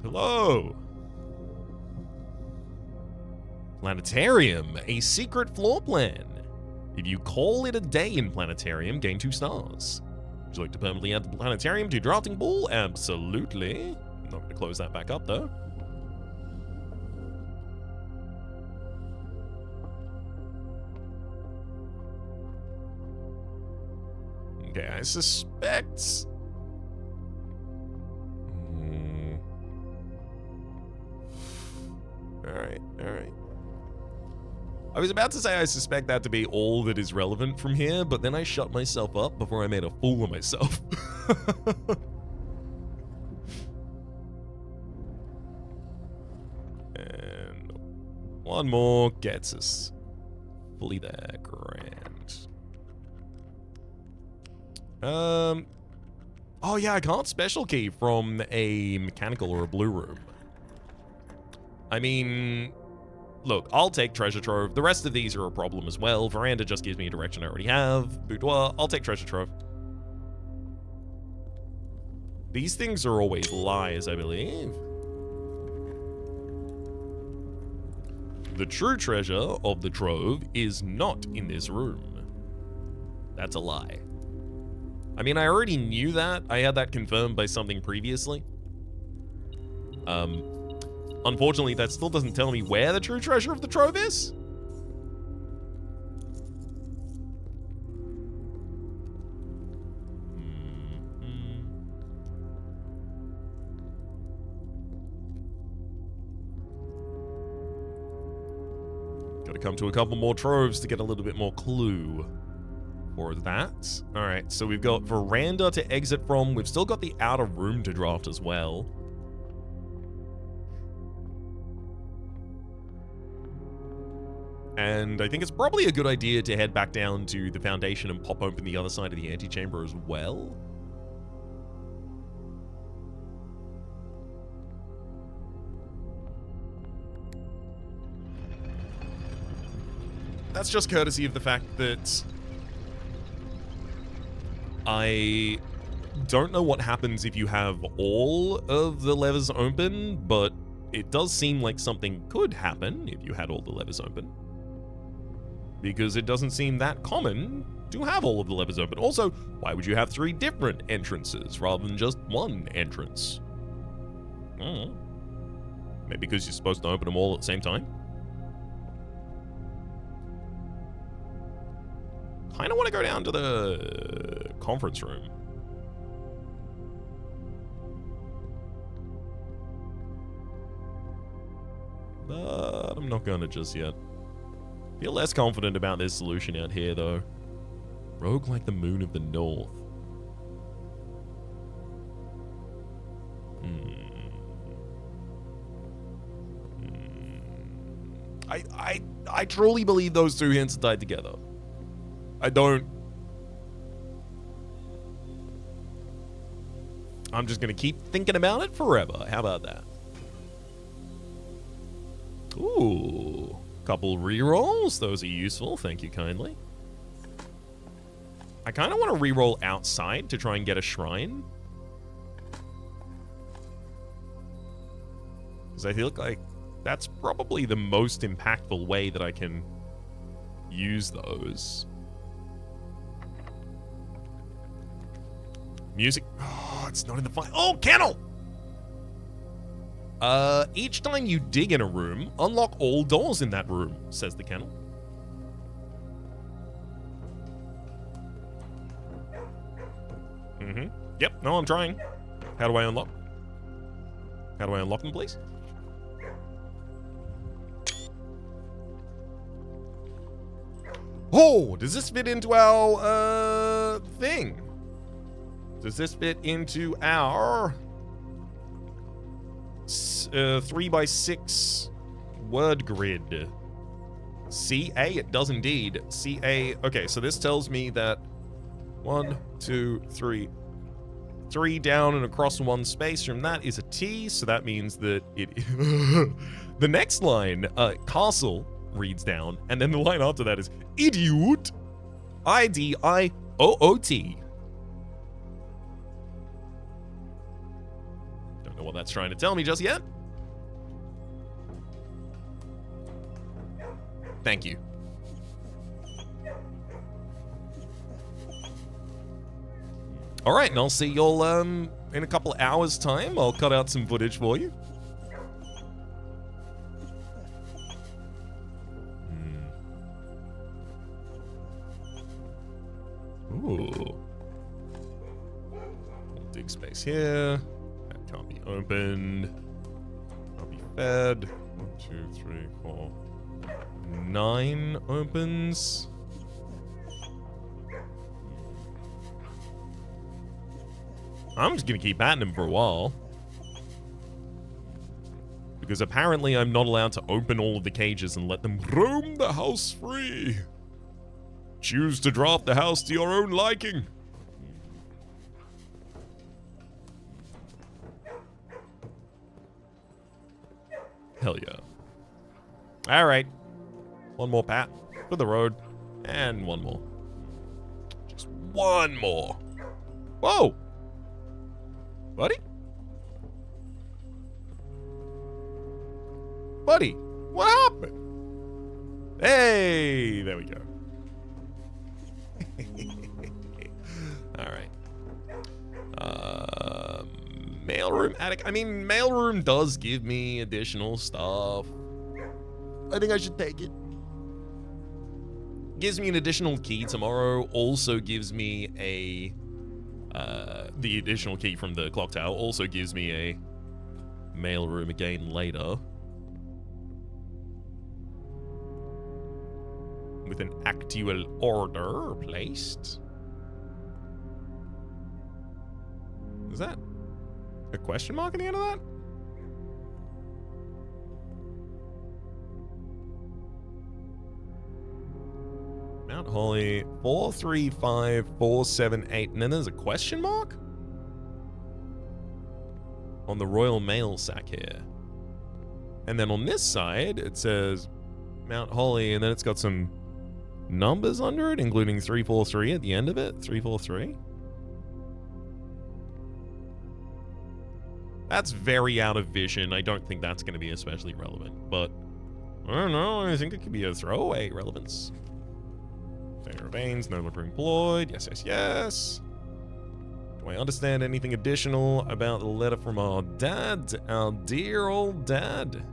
Hello. Planetarium, a secret floor plan. If you call it a day in Planetarium, gain 2 stars. Would you like to permanently add the Planetarium to your drafting pool? Absolutely. I'm not going to close that back up, though. Okay, I suspect... Alright. I was about to say I suspect that to be all that is relevant from here, but then I shut myself up before I made a fool of myself. And one more gets us fully there. Grand. Oh yeah, I can't special key from a mechanical or a blue room. I mean, look, I'll take Treasure Trove. The rest of these are a problem as well. Veranda just gives me a direction I already have. Boudoir, I'll take Treasure Trove. These things are always lies, I believe. The true treasure of the trove is not in this room. That's a lie. I mean, I already knew that. I had that confirmed by something previously. Unfortunately, that still doesn't tell me where the true treasure of the trove is. Gotta come to a couple more troves to get a little bit more clue for that. All right, so we've got veranda to exit from. We've still got the outer room to draft as well. And I think it's probably a good idea to head back down to the foundation and pop open the other side of the antechamber as well. That's just courtesy of the fact that I don't know what happens if you have all of the levers open, but it does seem like something could happen if you had all the levers open. Because it doesn't seem that common to have all of the levers open. Also, why would you have 3 different entrances rather than just one entrance? Maybe because you're supposed to open them all at the same time? Kinda want to go down to the conference room. But I'm not gonna just yet. Feel less confident about this solution out here, though. Rogue like the moon of the north. I truly believe those 2 hints are tied together. I don't. I'm just gonna keep thinking about it forever. How about that? Ooh. Couple rerolls. Those are useful. Thank you kindly. I kind of want to reroll outside to try and get a shrine. Because I feel like that's probably the most impactful way that I can use those. Music. Oh, it's not in the file. Oh, kennel! Each time you dig in a room, unlock all doors in that room, says the kennel. Yep, no, I'm trying. How do I unlock? How do I unlock them, please? Oh, does this fit into our, thing? Does this fit into our 3x6 word grid? CA, it does indeed. CA, okay, so this tells me that 1, 2, 3. 3 down and across one space from that is a T, so that means that it... The next line, castle, reads down, and then the line after that is idiot. IDIOOT. Don't know what that's trying to tell me just yet. Thank you. All right, and I'll see y'all in a couple hours' time. I'll cut out some footage for you. Ooh. Dig space here. That can't be opened. Can't be fed. 1, 2, 3, 4. 9 opens. I'm just gonna keep batting him for a while. Because apparently I'm not allowed to open all of the cages and let them roam the house free. Choose to draft the house to your own liking. Hell yeah. Alright. One more pat for the road. And one more. Just one more. Whoa! Buddy? Buddy, what happened? Hey, there we go. Alright. Mailroom, attic. I mean, mailroom does give me additional stuff. I think I should take it. Gives me an additional key tomorrow. Also gives me a... the additional key from the clock tower also gives me a mailroom again later. With an actual order placed. Is that a question mark at the end of that? Mount Holly, 435478, and then there's a question mark? On the Royal Mail sack here. And then on this side, it says Mount Holly, and then it's got some numbers under it, including 343 at the end of it. 343. That's very out of vision. I don't think that's going to be especially relevant, but I don't know. I think it could be a throwaway relevance. Fair veins, no longer employed. Yes, yes, yes. Do I understand anything additional about the letter from our dad? Our dear old dad.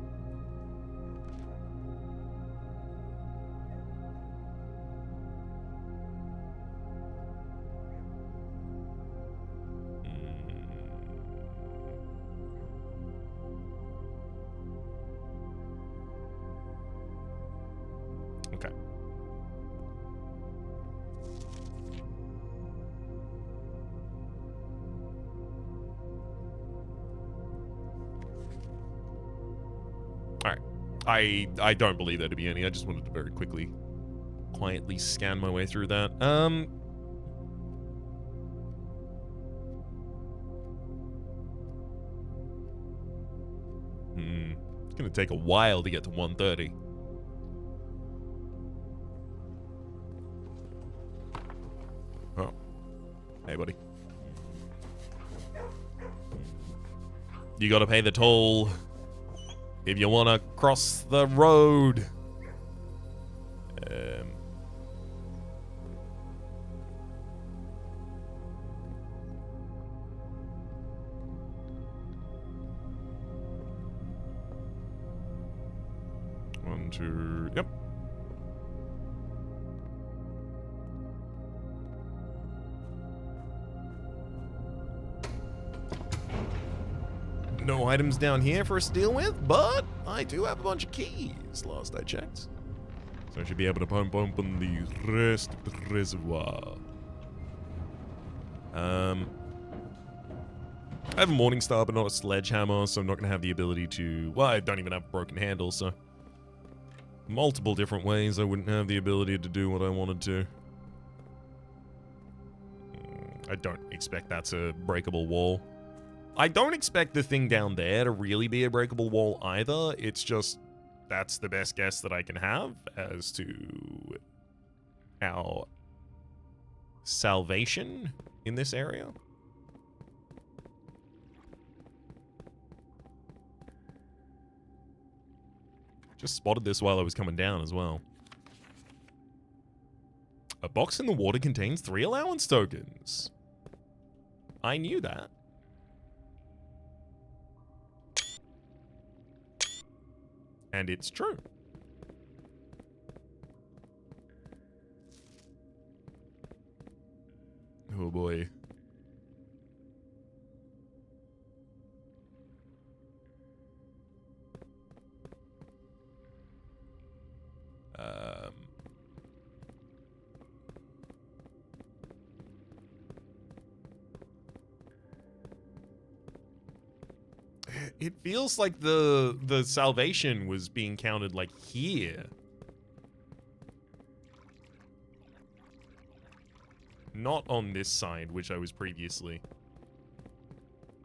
Okay. Alright. I don't believe there to be any. I just wanted to very quietly scan my way through that. It's gonna take a while to get to 130. Oh. Hey, buddy. You gotta pay the toll if you wanna cross the road. One, two, yep. No items down here for us to deal with, but I do have a bunch of keys, last I checked. So I should be able to pump open the rest of the reservoir. I have a Morning Star, but not a Sledgehammer, so I'm not going to have the ability to... Well, I don't even have a broken handle, so... multiple different ways, I wouldn't have the ability to do what I wanted to. I don't expect that's a breakable wall. I don't expect the thing down there to really be a breakable wall either. It's just, that's the best guess that I can have as to our salvation in this area. Just spotted this while I was coming down as well. A box in the water contains 3 allowance tokens. I knew that. And it's true. Oh boy. It feels like the salvation was being counted like here. Not on this side, which I was previously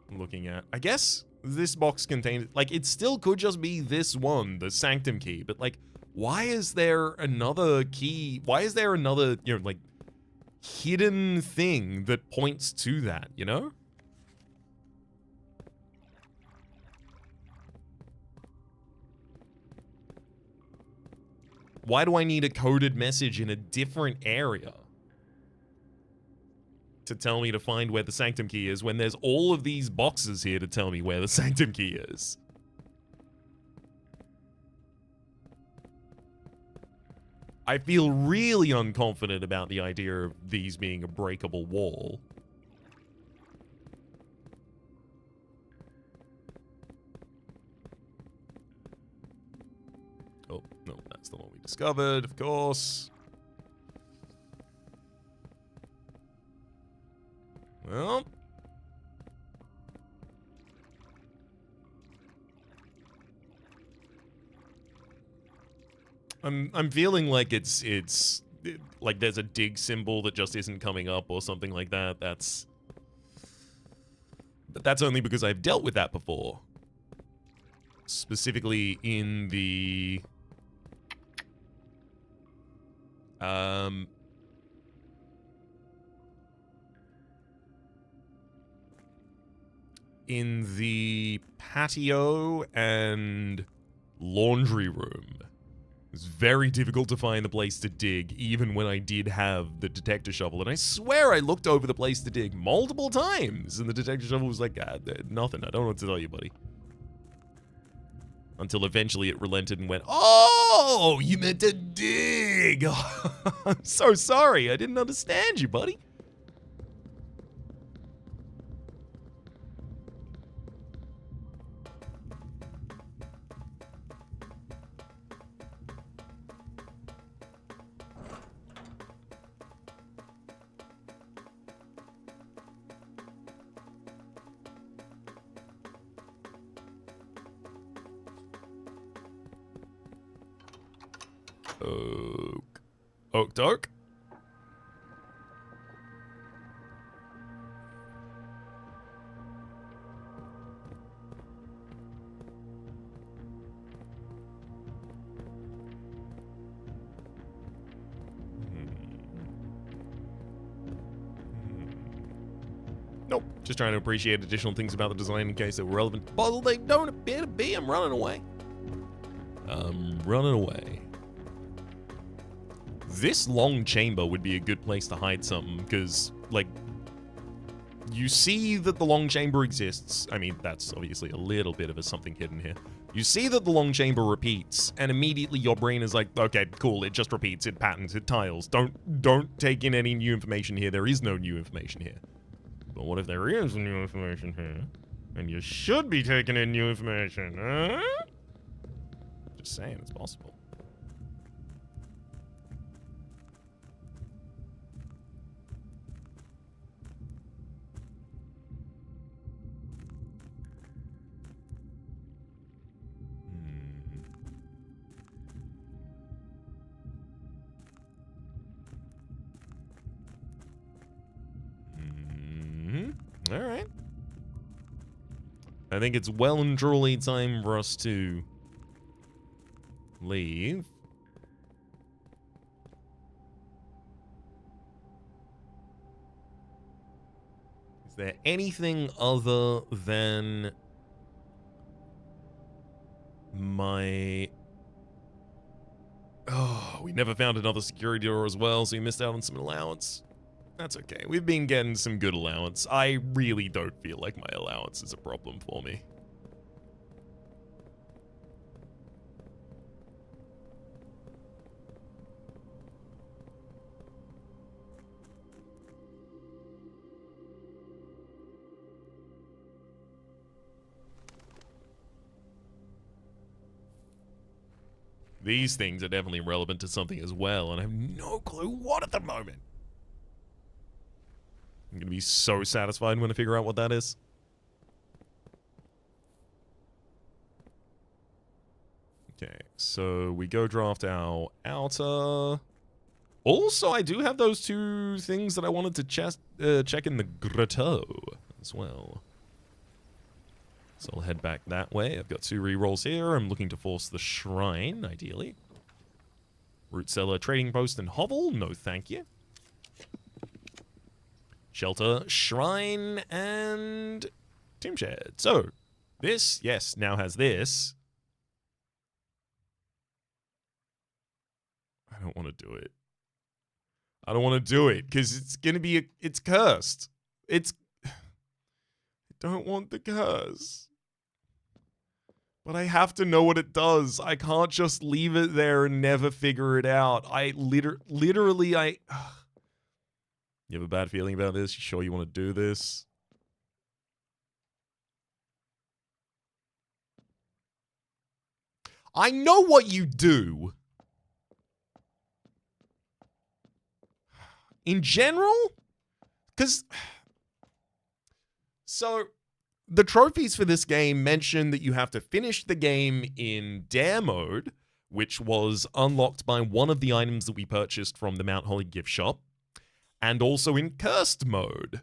looking at. I guess this box contains, like, it still could just be this one, the Sanctum key, but, like, why is there another key? Why is there another, you know, like, hidden thing that points to that, you know? Why do I need a coded message in a different area to tell me to find where the Sanctum key is when there's all of these boxes here to tell me where the Sanctum key is? I feel really unconfident about the idea of these being a breakable wall. Oh, no, that's the one we discovered, of course. Well. I'm feeling like it's like there's a dig symbol that just isn't coming up or something like that. But that's only because I've dealt with that before. Specifically in the patio and laundry room. It was very difficult to find the place to dig, even when I did have the detector shovel. And I swear I looked over the place to dig multiple times, and the detector shovel was like, nothing. I don't know what to tell you, buddy. Until eventually it relented and went, oh, you meant to dig. I'm so sorry. I didn't understand you, buddy. Oak Dark. Nope. Just trying to appreciate additional things about the design in case they were relevant. But they don't appear to be. I'm running away. This long chamber would be a good place to hide something, because, like, you see that the long chamber exists. I mean, that's obviously a little bit of a something hidden here. You see that the long chamber repeats, and immediately your brain is like, okay, cool, it just repeats, it patterns, it tiles. Don't take in any new information here. There is no new information here. But what if there is new information here? And you should be taking in new information, huh? Just saying, it's possible. I think it's well and truly time for us to leave. Is there anything other than my... Oh, we never found another security door as well, so we missed out on some allowance. That's okay. We've been getting some good allowance. I really don't feel like my allowance is a problem for me. These things are definitely relevant to something as well, and I have no clue what at the moment. I'm going to be so satisfied when I figure out what that is. Okay, so we go draft our outer. Also, I do have those two things that I wanted to check in the grotto as well. So I'll head back that way. I've got 2 rerolls here. I'm looking to force the shrine, ideally. Root cellar, trading post, and hovel. No, thank you. Shelter, shrine, and tomb shed. So, this, yes, now has this. I don't want to do it. I don't want to do it, because it's going to be, it's cursed. I don't want the curse. But I have to know what it does. I can't just leave it there and never figure it out. Literally, You have a bad feeling about this? You sure you want to do this? I know what you do. In general? Because... So... The trophies for this game mention that you have to finish the game in Dare mode, which was unlocked by one of the items that we purchased from the Mount Holly gift shop, and also in Cursed mode,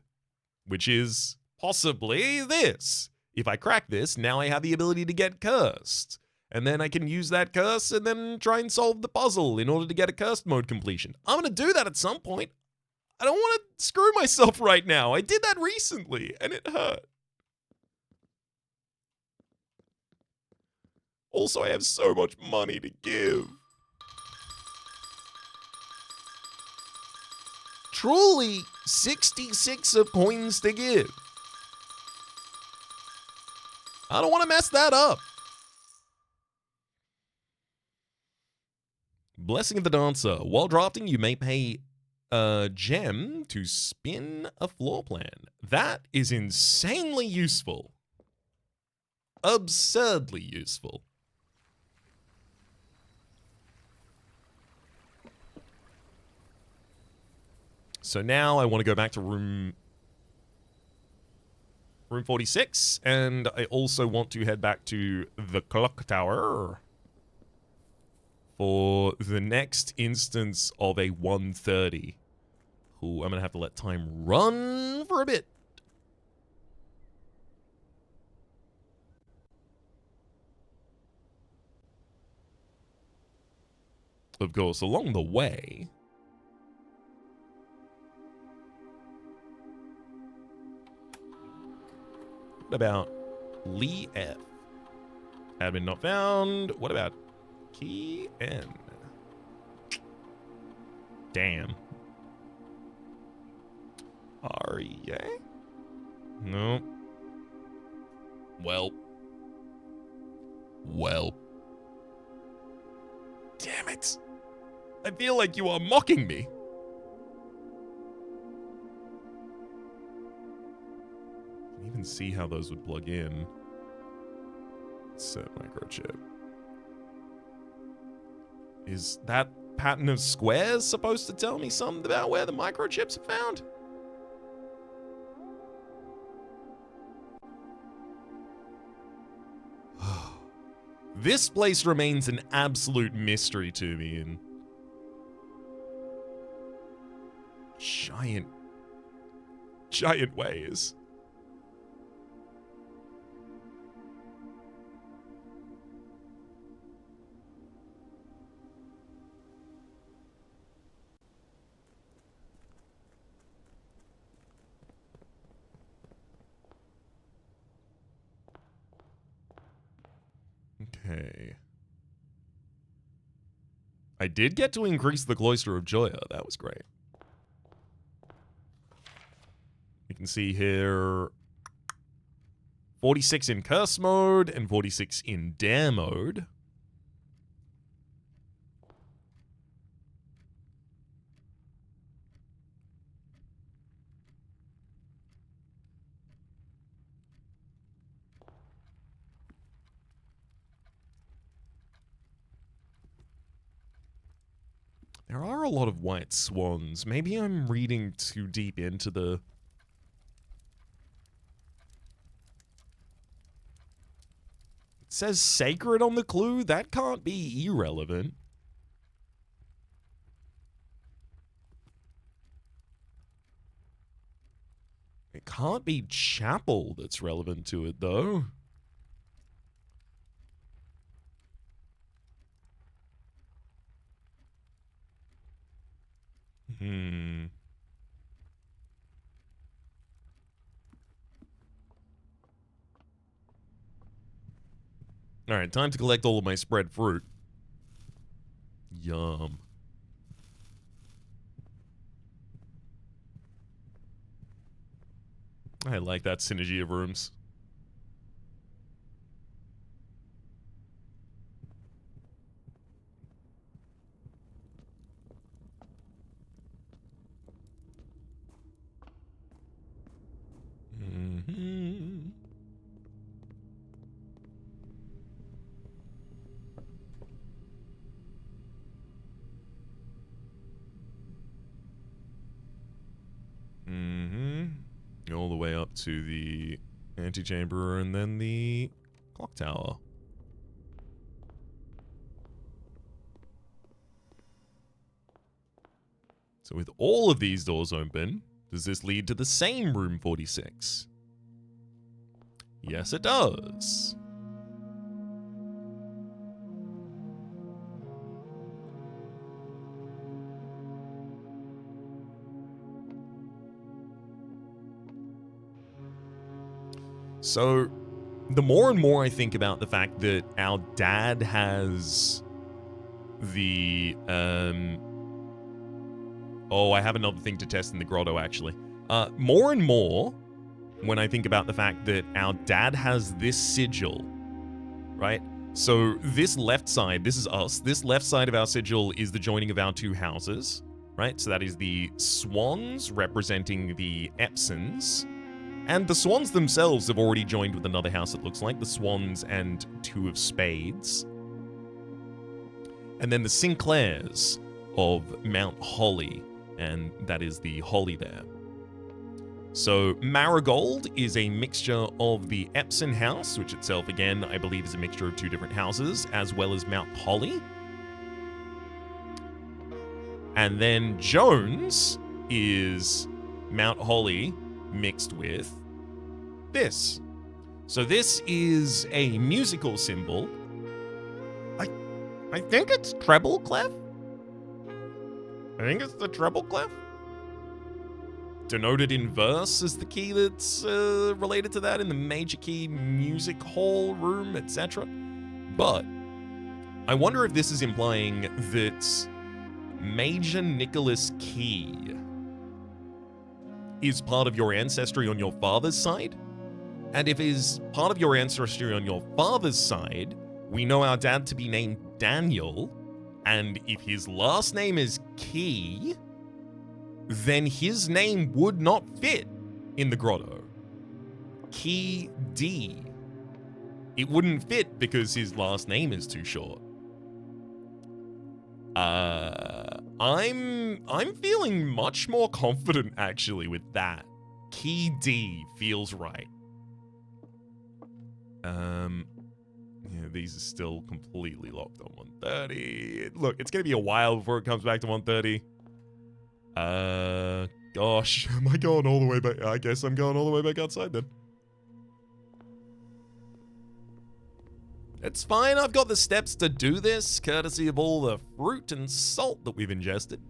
which is possibly this. If I crack this, now I have the ability to get Cursed, and then I can use that curse and then try and solve the puzzle in order to get a Cursed mode completion. I'm going to do that at some point. I don't want to screw myself right now. I did that recently, and it hurt. Also, I have so much money to give. Truly, 66 of coins to give. I don't want to mess that up. Blessing of the Dancer. While drafting, you may pay a gem to spin a floor plan. That is insanely useful. Absurdly useful. So now I want to go back to room 46, and I also want to head back to the clock tower for the next instance of a 1:30. Ooh, I'm going to have to let time run for a bit. Of course, along the way... What about Lee F? Admin not found. What about Key N? Damn. Aria? No. Well. Damn it. I feel like you are mocking me. Even see how those would plug in. Set microchip. Is that pattern of squares supposed to tell me something about where the microchips are found? This place remains an absolute mystery to me in giant ways. Okay. I did get to increase the Cloister of Joya. That was great. You can see here 46 in curse mode and 46 in dare mode. There are a lot of white swans. Maybe I'm reading too deep into the... It says sacred on the clue? That can't be irrelevant. It can't be chapel that's relevant to it, though. Alright, time to collect all of my spread fruit. Yum. I like that synergy of rooms. All the way up to the antechamber and then the clock tower. So with all of these doors open, does this lead to the same room 46? Yes, it does. So, the more and more I think about the fact that our dad has the, oh, I have another thing to test in the grotto, actually. More and more, when I think about the fact that our dad has this sigil, right? So, this left side, this is us. This left side of our sigil is the joining of our two houses, right? So that is the swans representing the Epsons. And the swans themselves have already joined with another house, it looks like. The swans and two of spades. And then the Sinclairs of Mount Holly. And that is the holly there. So Marigold is a mixture of the Epson house, which itself, again, I believe is a mixture of two different houses, as well as Mount Holly. And then Jones is Mount Holly mixed with this. So this is a musical symbol. I think it's treble clef. I think it's the treble clef. Denoted in verse is the key that's related to that in the major key music hall room, etc. But I wonder if this is implying that Major Nicholas Key is part of your ancestry on your father's side? And if is part of your ancestry on your father's side, we know our dad to be named Daniel, and if his last name is Key, then his name would not fit in the grotto. Key D. It wouldn't fit because his last name is too short. I'm feeling much more confident actually with that. Key D feels right. Yeah, these are still completely locked on 130. Look, it's gonna be a while before it comes back to 130. Gosh, am I going all the way back? I guess I'm going all the way back outside then. It's fine, I've got the steps to do this, courtesy of all the fruit and salt that we've ingested.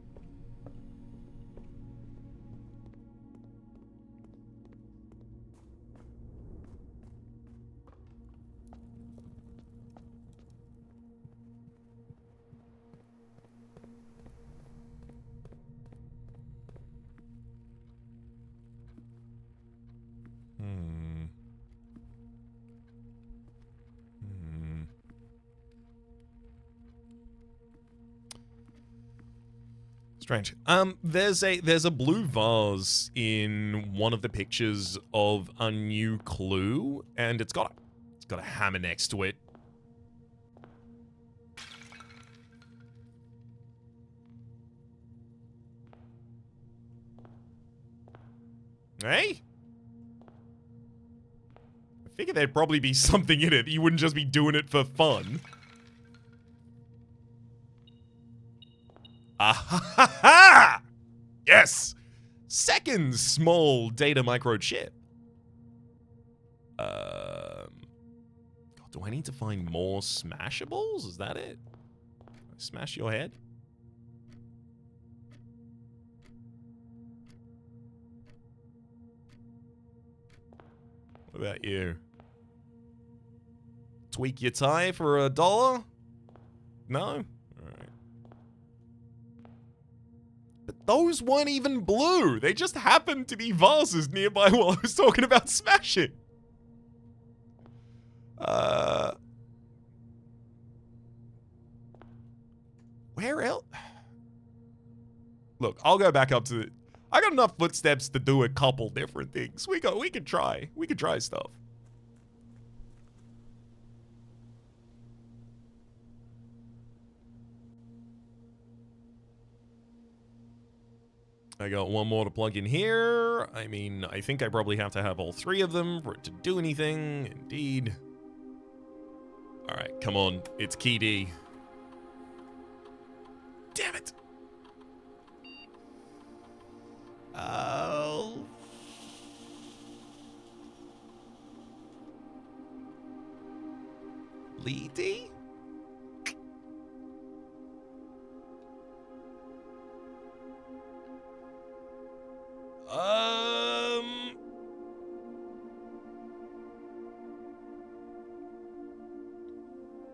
Strange. There's a blue vase in one of the pictures of a new clue, and it's got a hammer next to it. Hey? I figure there'd probably be something in it. You wouldn't just be doing it for fun. Ah ha ha ha! Yes! Second small data microchip. God, do I need to find more smashables? Is that it? Smash your head? What about you? Tweak your tie for $1? No? Alright. But those weren't even blue. They just happened to be vases nearby while I was talking about smashing. Where else? Look, I'll go back up to the... I got enough footsteps to do a couple different things. We could try. We could try stuff. I got one more to plug in here. I mean, I think I probably have to have all three of them for it to do anything. Indeed. All right, come on. It's Key D. Damn it. Oh. Leedy?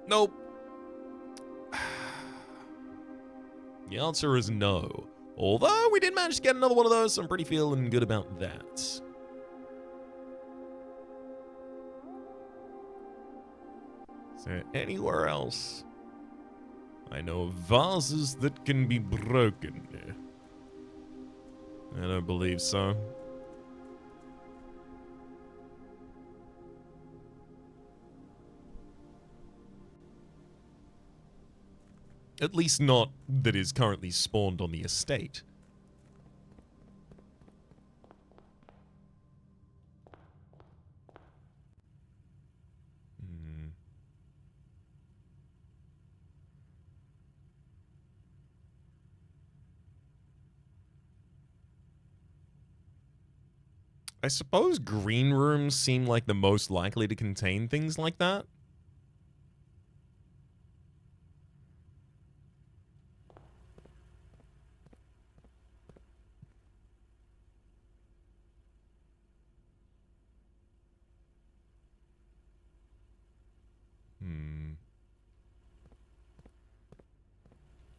Nope. The answer is no. Although we did manage to get another one of those, so I'm pretty feeling good about that. Is there anywhere else? I know of vases that can be broken. I don't believe so. At least not that is currently spawned on the estate. I suppose green rooms seem like the most likely to contain things like that.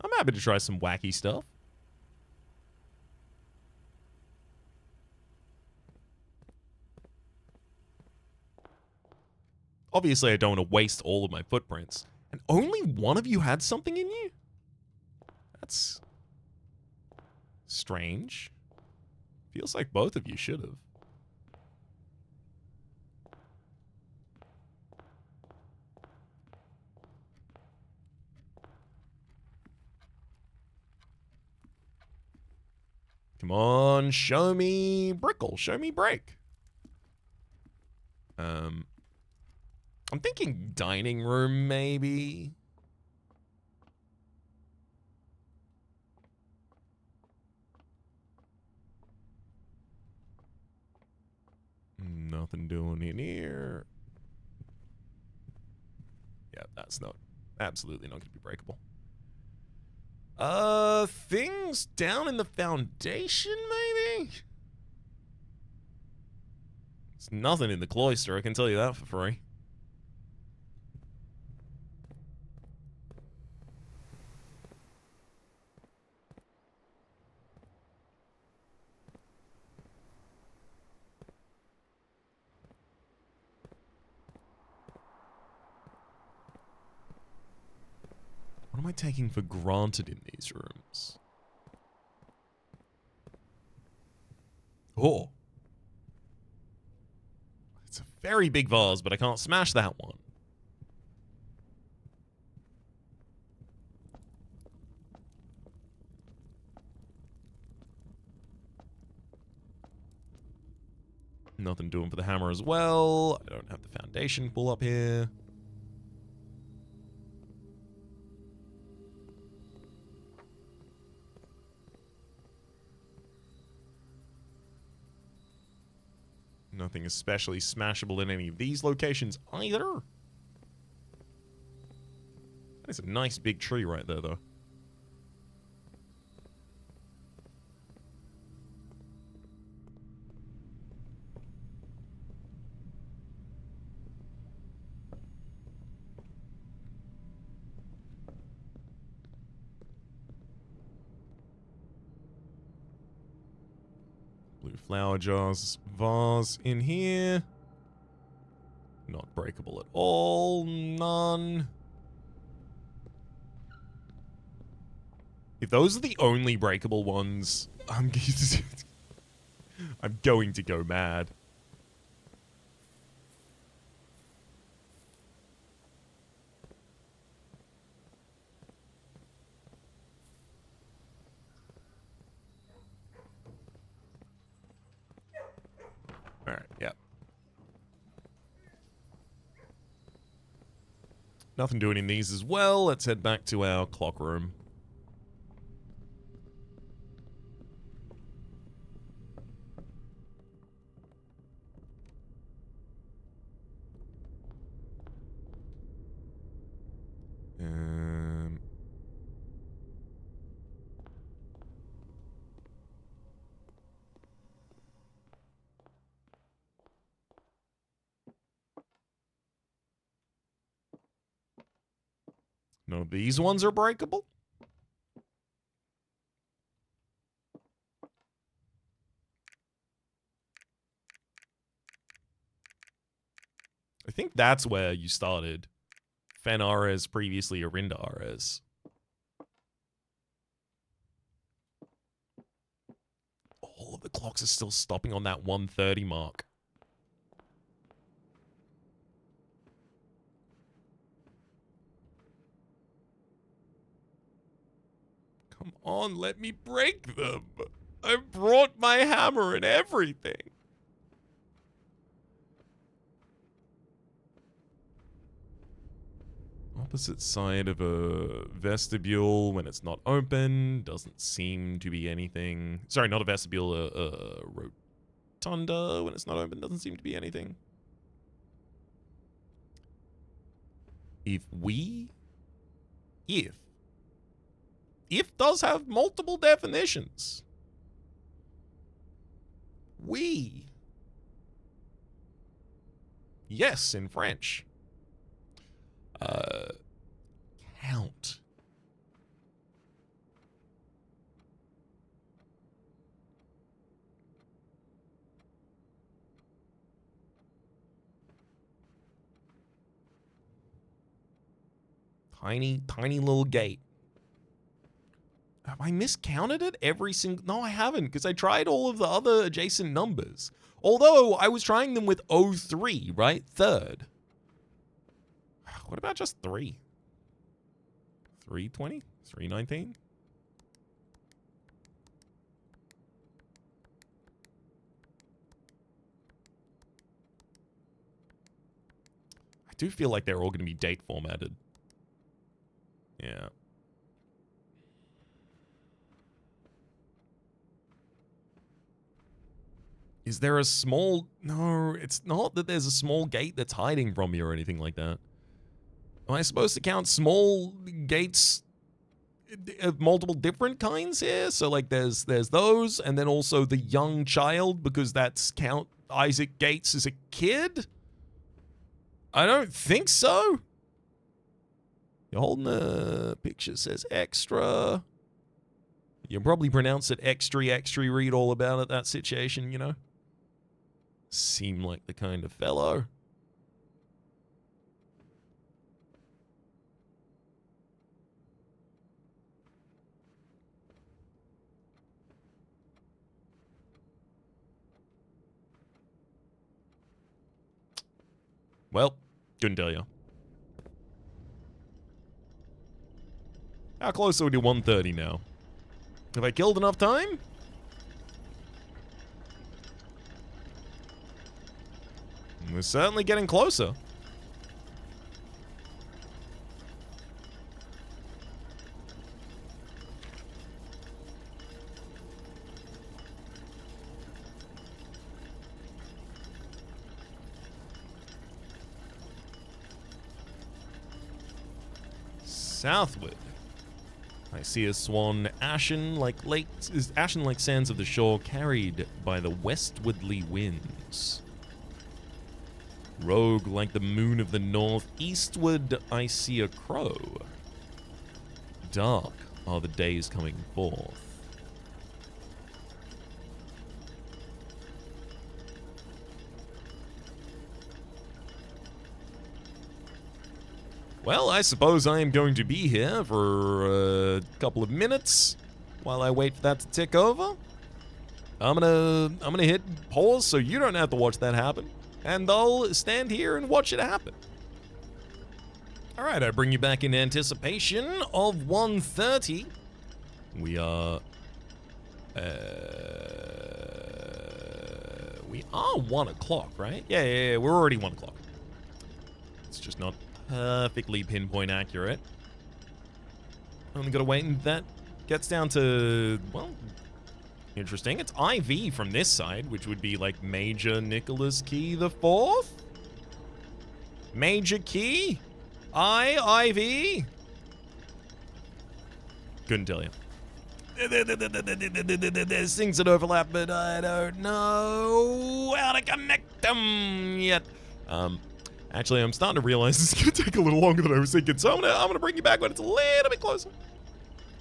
I'm happy to try some wacky stuff. Obviously, I don't want to waste all of my footprints. And only one of you had something in you? That's strange. Feels like both of you should have. Come on, show me Brickle. Show me Break. I'm thinking dining room, maybe. Nothing doing in here. Yeah, that's not... absolutely not going to be breakable. Things down in the foundation, maybe? There's nothing in the cloister, I can tell you that for free. What am I taking for granted in these rooms? Oh. It's a very big vase, but I can't smash that one. Nothing doing for the hammer as well. I don't have the foundation pull up here. Nothing especially smashable in any of these locations either. That's a nice big tree right there, though. Blue flower jars, vase in here. Not breakable at all. None. If those are the only breakable ones, I'm going to go mad. Alright, yep. Nothing doing in these as well. Let's head back to our clock room. No, these ones are breakable. I think that's where you started. Fen Ares, previously Arinda Ares. All of the clocks are still stopping on that 1:30 mark. Come on, let me break them. I brought my hammer and everything. Opposite side of a vestibule when it's not open. Doesn't seem to be anything. Sorry, not a vestibule, a rotunda when it's not open. Doesn't seem to be anything. If does have multiple definitions. Yes, in French. Count. Tiny little gate. Have I miscounted it every single... No, I haven't, because I tried all of the other adjacent numbers. Although, I was trying them with 03, right? Third. What about just 3? 320? 319? I do feel like they're all going to be date formatted. Yeah. Is there a small... No, it's not that there's a small gate that's hiding from you or anything like that. Am I supposed to count small gates of multiple different kinds here? So, like, there's those, and then also the young child, because that's count Isaac Gates as a kid? I don't think so. You're holding a picture, says extra. You'll probably pronounce it extra, read all about it, that situation, you know? Seem like the kind of fellow. Well, couldn't tell you. How close are we to 1:30 now? Have I killed enough time? We're certainly getting closer. Southward, I see a swan ashen like sands of the shore, carried by the westwardly winds. Rogue like the moon of the north, eastward I see a crow. Dark are the days coming forth. Well, I suppose I am going to be here for a couple of minutes while I wait for that to tick over. I'm gonna hit pause so you don't have to watch that happen, and I'll stand here and watch it happen. All right, I bring you back in anticipation of 1:30. We are 1 o'clock, right? Yeah, we're already 1 o'clock. It's just not perfectly pinpoint accurate. Only gotta wait, and that gets down to, well, interesting. It's IV from this side, which would be like Major Nicholas Key the Fourth? Major Key? IV? Couldn't tell you. There's things that overlap, but I don't know how to connect them yet. Actually, I'm starting to realize this is going to take a little longer than I was thinking, so I'm gonna bring you back when it's a little bit closer.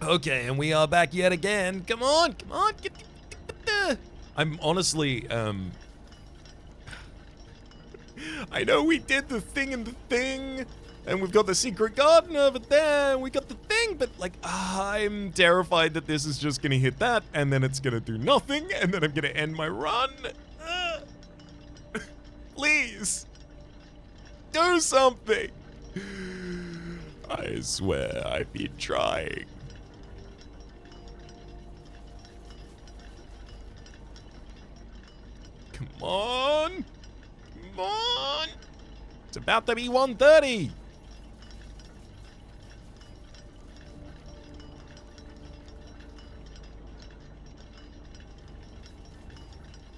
Okay, and we are back yet again. Come on. I'm honestly, I know we did the thing and the thing, and we've got the secret garden over there, and we got the thing, but, like, I'm terrified that this is just going to hit that, and then it's going to do nothing, and then I'm going to end my run. Please. Do something! I swear I've been trying. Come on! Come on! It's about to be 1:30!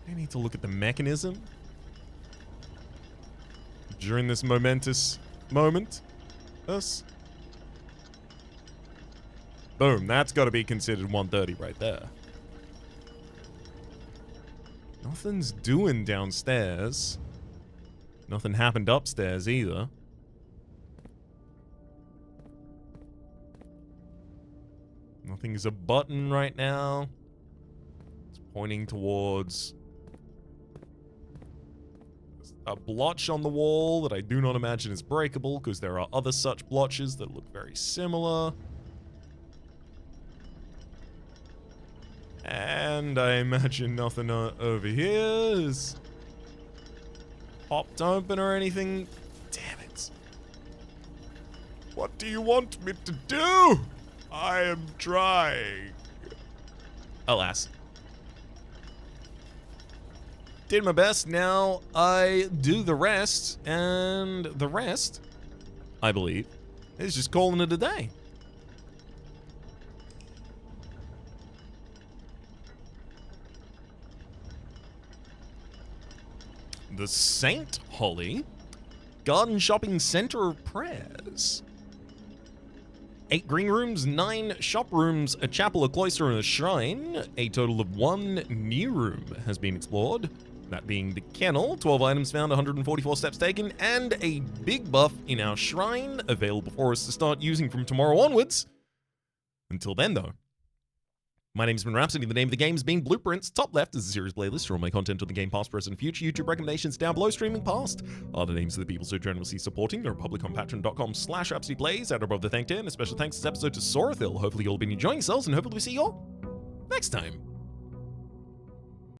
I need to look at the mechanism during this momentous moment. Boom, that's got to be considered 1:30 right there. Nothing's doing downstairs. Nothing happened upstairs either. Nothing's a button right now. It's pointing towards a blotch on the wall that I do not imagine is breakable, because there are other such blotches that look very similar. And I imagine nothing over here is popped open or anything. Damn it. What do you want me to do? I am trying. Alas. Did my best, now I do the rest, and the rest, I believe, is just calling it a day. The Saint Holly Garden Shopping Center of Prayers. 8 green rooms, 9 shop rooms, a chapel, a cloister, and a shrine. A total of 1 new room has been explored. That being the kennel, 12 items found, 144 steps taken, and a big buff in our shrine available for us to start using from tomorrow onwards. Until then, though, my name's been Rhapsody. The name of the game has been Blueprints. Top left is a series playlist for all my content on the game past, present, and future. YouTube recommendations down below. Streaming past are the names of the people so generously supporting the Republic on patreon.com/RhapsodyPlays. Out above the thank tier, and a special thanks this episode to Sorathil. Hopefully you'll been enjoying yourselves, and hopefully we see you all next time.